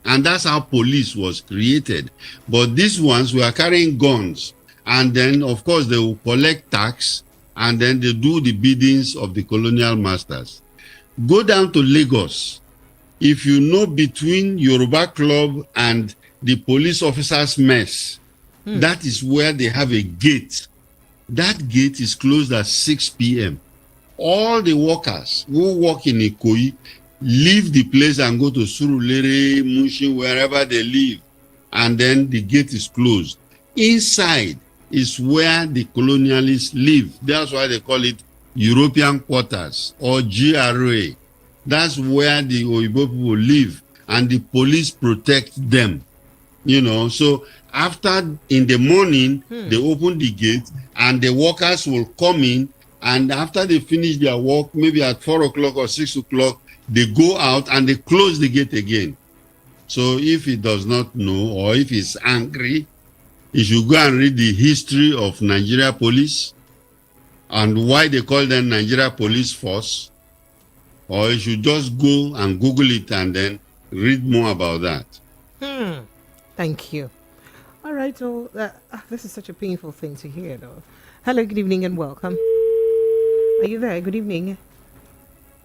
And that's how police was created. But these ones were carrying guns. And then, of course, they will collect tax. And then they do the biddings of the colonial masters. Go down to Lagos. If you know between Yoruba Club and the police officers' mess, that is where they have a gate. That gate is closed at 6 p.m. All the workers who work in Ikoyi leave the place and go to Surulere, Mushin, wherever they live, and then the gate is closed. Inside is where the colonialists live. That's why they call it European quarters or GRA. That's where the Oyibo people live, and the police protect them. So after in the morning, they open the gate, and the workers will come in, and after they finish their work, maybe at 4 o'clock or 6 o'clock, they go out and they close the gate again. So if he does not know, or if he's angry, he should go and read the history of Nigeria police and why they call them Nigeria Police Force. Or he should just go and Google it and then read more about that. Thank you. All right. So this is such a painful thing to hear, though. Hello, good evening and welcome. Are you there? Good evening.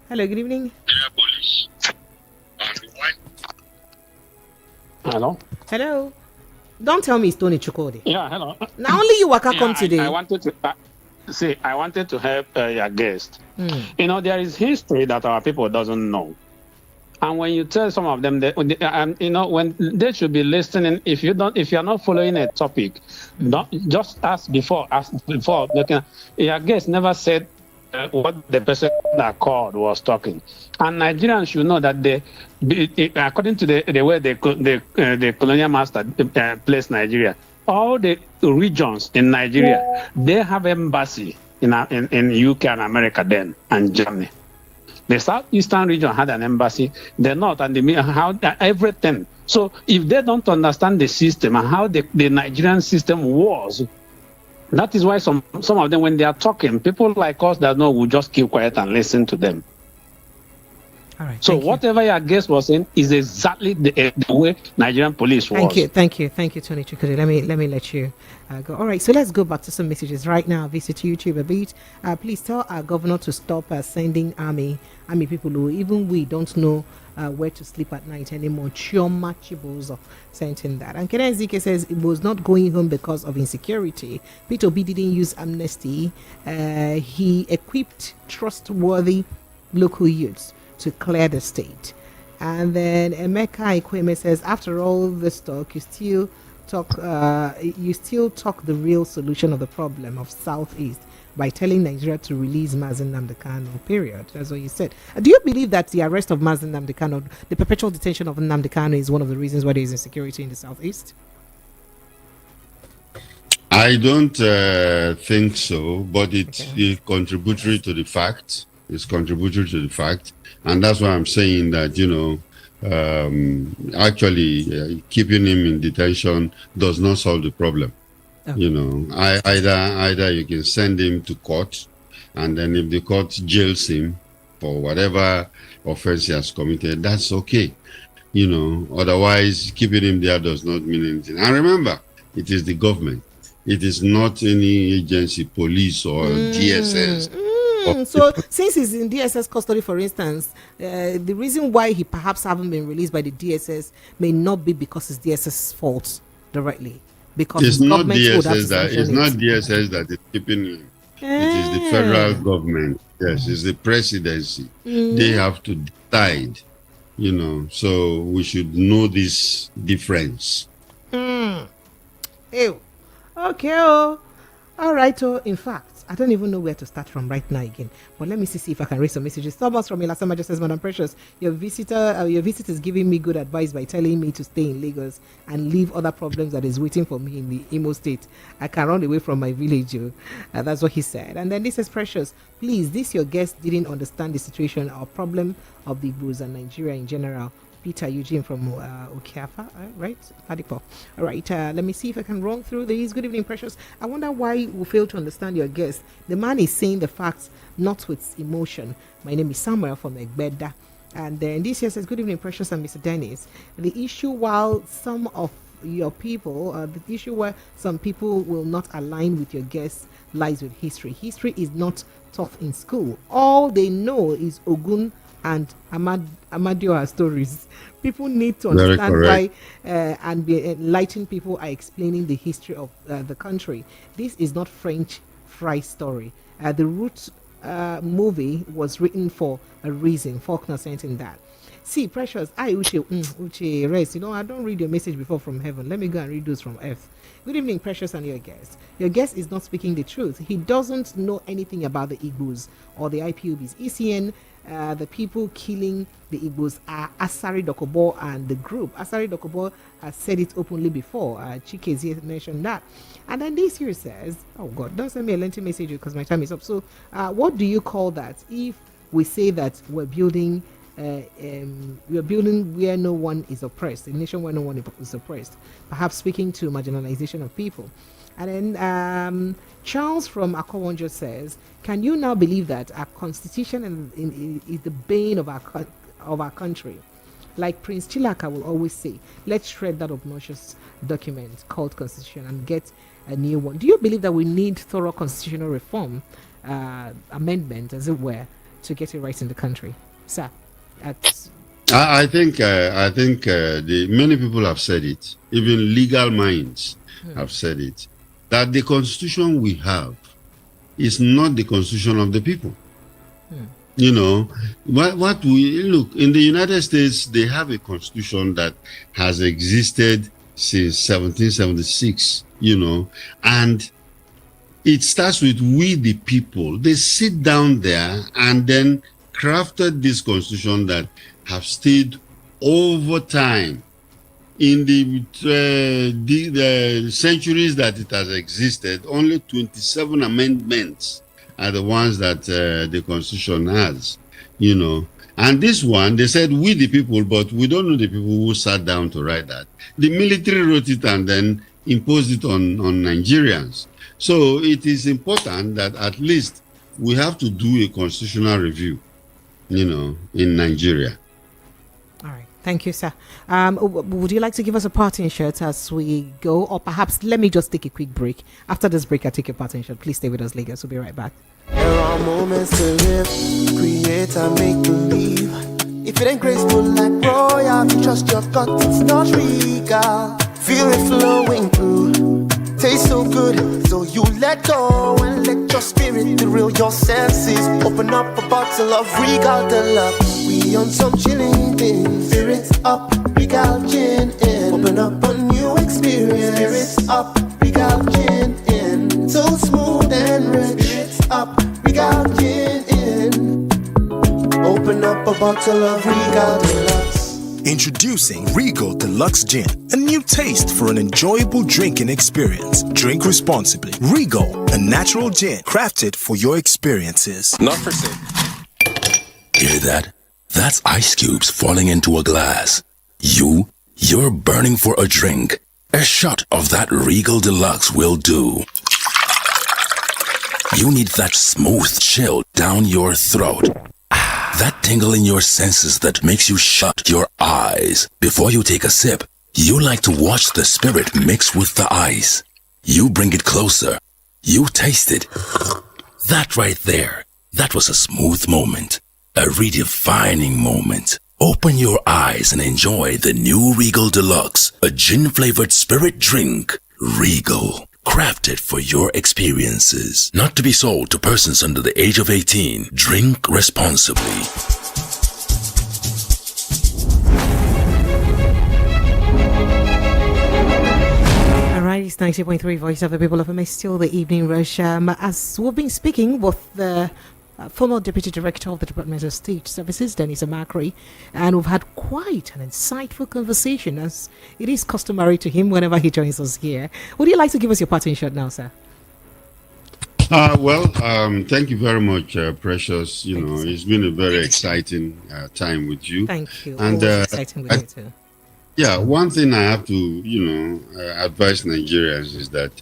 Hello, good evening. Hello. Hello. Don't tell me it's Tony Chukode. Yeah, hello. Now only you waka come today. I wanted to help your guest. There is history that our people doesn't know. And when you tell some of them that, when they should be listening, if you're not following a topic, just ask before. Your guest never said what the person that called was talking. And Nigerians should know that according to the way the colonial master placed Nigeria, all the regions in Nigeria, they have embassy in UK and America then, and Germany. The southeastern region had an embassy, the north and the everything. So if they don't understand the system and how the Nigerian system was, that is why some of them, when they are talking, people like us that know will just keep quiet and listen to them. All right. So whatever your guest was saying is exactly the way Nigerian police was. Thank you, Tony Chukudi. Let me let you go. All right, so let's go back to some messages right now. Visit YouTube a bit. Please tell our governor to stop sending army people who even we don't know where to sleep at night anymore. Chioma Chibozo sent in that. And Kenen Zike says it was not going home because of insecurity. Peter B didn't use amnesty. He equipped trustworthy local youths to clear the state. And then Emeka Ikweme says, after all this talk, you still talk the real solution of the problem of Southeast by telling Nigeria to release Mazen Nnamdi Kanu, period. That's what you said. Do you believe that the arrest of Mazen Nnamdi Kanu, the perpetual detention of Nnamdi Kanu, is one of the reasons why there is insecurity in the Southeast? I don't think so, but it's contributory to the fact. It's contributory to the fact. And that's why I'm saying that, actually keeping him in detention does not solve the problem. Oh. Either you can send him to court, and then if the court jails him for whatever offense he has committed, that's okay. Otherwise, keeping him there does not mean anything. And remember, it is the government. It is not any agency, police or DSS. So since he's in DSS custody, for instance, the reason why he perhaps haven't been released by the DSS may not be because it's DSS's fault directly. Because it's not DSS that is keeping him. It is the federal government. Yes, it's the presidency. They have to decide, so we should know this difference. Ew. Okay. All right. In fact, I don't even know where to start from right now again. But let me see if I can read some messages. Thomas from Ilasama just says, Madam Precious, your visit is giving me good advice by telling me to stay in Lagos and leave other problems that is waiting for me in the Imo State. I can run away from my village. That's what he said. And then this is Precious. Please, this your guest didn't understand the situation or problem of the Igbos and Nigeria in general. Peter Eugene from Okiafa, right? Padipo. All right, let me see if I can run through these. Good evening, Precious. I wonder why we fail to understand your guest. The man is saying the facts, not with emotion. My name is Samuel from Egbeda. And then this here says, good evening, Precious and Mr. Dennis. The issue while some of your people, the issue where some people will not align with your guests lies with history. History is not taught in school. All they know is Ogun and Amadioha stories. People need to understand why and be enlightened people are explaining the history of the country. This is not French fry story. The Root movie was written for a reason. Faulkner sent in that. See, Precious, Uche, rest. I don't read your message before from heaven. Let me go and read those from earth. Good evening, Precious, and your guest. Your guest is not speaking the truth. He doesn't know anything about the Igbos or the IPOBs. ECN, the people killing the Igbos are Asari Dokobo and the group. Asari Dokobo has said it openly before. Chikezi mentioned that. And then this here says, oh God, don't send me a lengthy message because my time is up. So what do you call that if we say that we're building where no one is oppressed, a nation where no one is oppressed, perhaps speaking to marginalization of people? And then Charles from Akowonjo says, can you now believe that our constitution is the bane of our country? Like Prince Chilaka will always say, let's shred that obnoxious document called constitution and get a new one. Do you believe that we need thorough constitutional reform, amendment, as it were, to get it right in the country? Sir, I think many people have said it. Even legal minds have said it. That the constitution we have is not the constitution of the people. What we look in the United States, they have a constitution that has existed since 1776, and it starts with we the people. They sit down there and then crafted this constitution that have stayed over time. In the centuries that it has existed, only 27 amendments are the ones that the Constitution has, And this one, they said, we the people, but we don't know the people who sat down to write that. The military wrote it and then imposed it on Nigerians. So it is important that at least we have to do a constitutional review. in Nigeria. All right. Thank you, sir. Would you like to give us a parting shot as we go? Or perhaps let me just take a quick break. After this break, I'll take a parting shot. Please stay with us, Lagos. We'll be right back. There are moments to live, create and make believe. If it ain't graceful like royalty, trust your gut, it's not regal. Feel it flowing through, tastes so good, so you let go and let your spirit thrill your senses. Open up a bottle of Regal Deluxe. We on some chilling things. Spirits up, Regal Gin in. Open up a new experience. Spirits up, Regal Gin in. So smooth and rich. Spirits up, Regal Gin in. Open up a bottle of Regal Deluxe. Introducing Regal Deluxe Gin, a new taste for an enjoyable drinking experience. Drink responsibly. Regal, a natural gin crafted for your experiences. Not for sale. Hear that? That's ice cubes falling into a glass. You're burning for a drink. A shot of that Regal Deluxe will do. You need that smooth chill down your throat. That tingle in your senses that makes you shut your eyes. Before you take a sip, you like to watch the spirit mix with the ice. You bring it closer. You taste it. That right there, that was a smooth moment. A redefining moment. Open your eyes and enjoy the new Regal Deluxe, a gin-flavored spirit drink. Regal, crafted for your experiences. Not to be sold to persons under the age of 18. Drink responsibly. Alright, it's 90.3 Voice of the People of MA, still the evening rush. As we've been speaking with the former Deputy Director of the Department of State Services, Dennis Amakri, and we've had quite an insightful conversation, as it is customary to him whenever he joins us here. Would you like to give us your parting shot now, sir? Thank you very much, Precious. It's been a very exciting time with you. Thank you. And exciting with you too. Yeah, one thing I have to, advise Nigerians is that,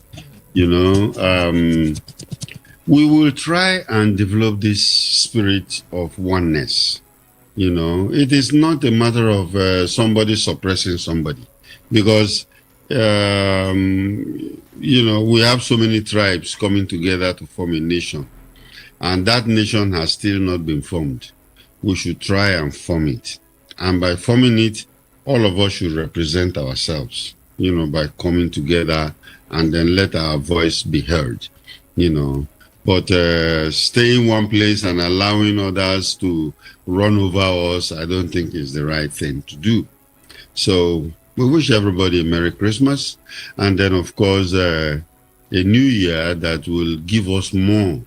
we will try and develop this spirit of oneness. It is not a matter of somebody suppressing somebody, because, we have so many tribes coming together to form a nation, and that nation has still not been formed. We should try and form it. And by forming it, all of us should represent ourselves, by coming together and then let our voice be heard, But staying one place and allowing others to run over us, I don't think is the right thing to do. So we wish everybody a Merry Christmas, and then, of course, a new year that will give us more,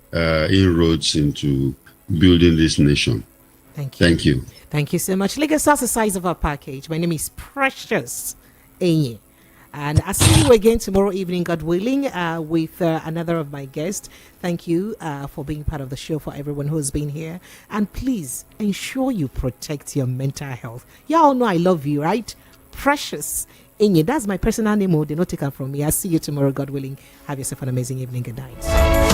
inroads into building this nation. Thank you. Thank you so much. Lagos, that's the size of our package. My name is Precious Enye. And I'll see you again tomorrow evening, God willing, with another of my guests. Thank you for being part of the show, for everyone who's been here. And please ensure you protect your mental health. Y'all know I love you, right? Precious Enye. That's my personal name. They not take it from me. I'll see you tomorrow, God willing. Have yourself an amazing evening. Good night.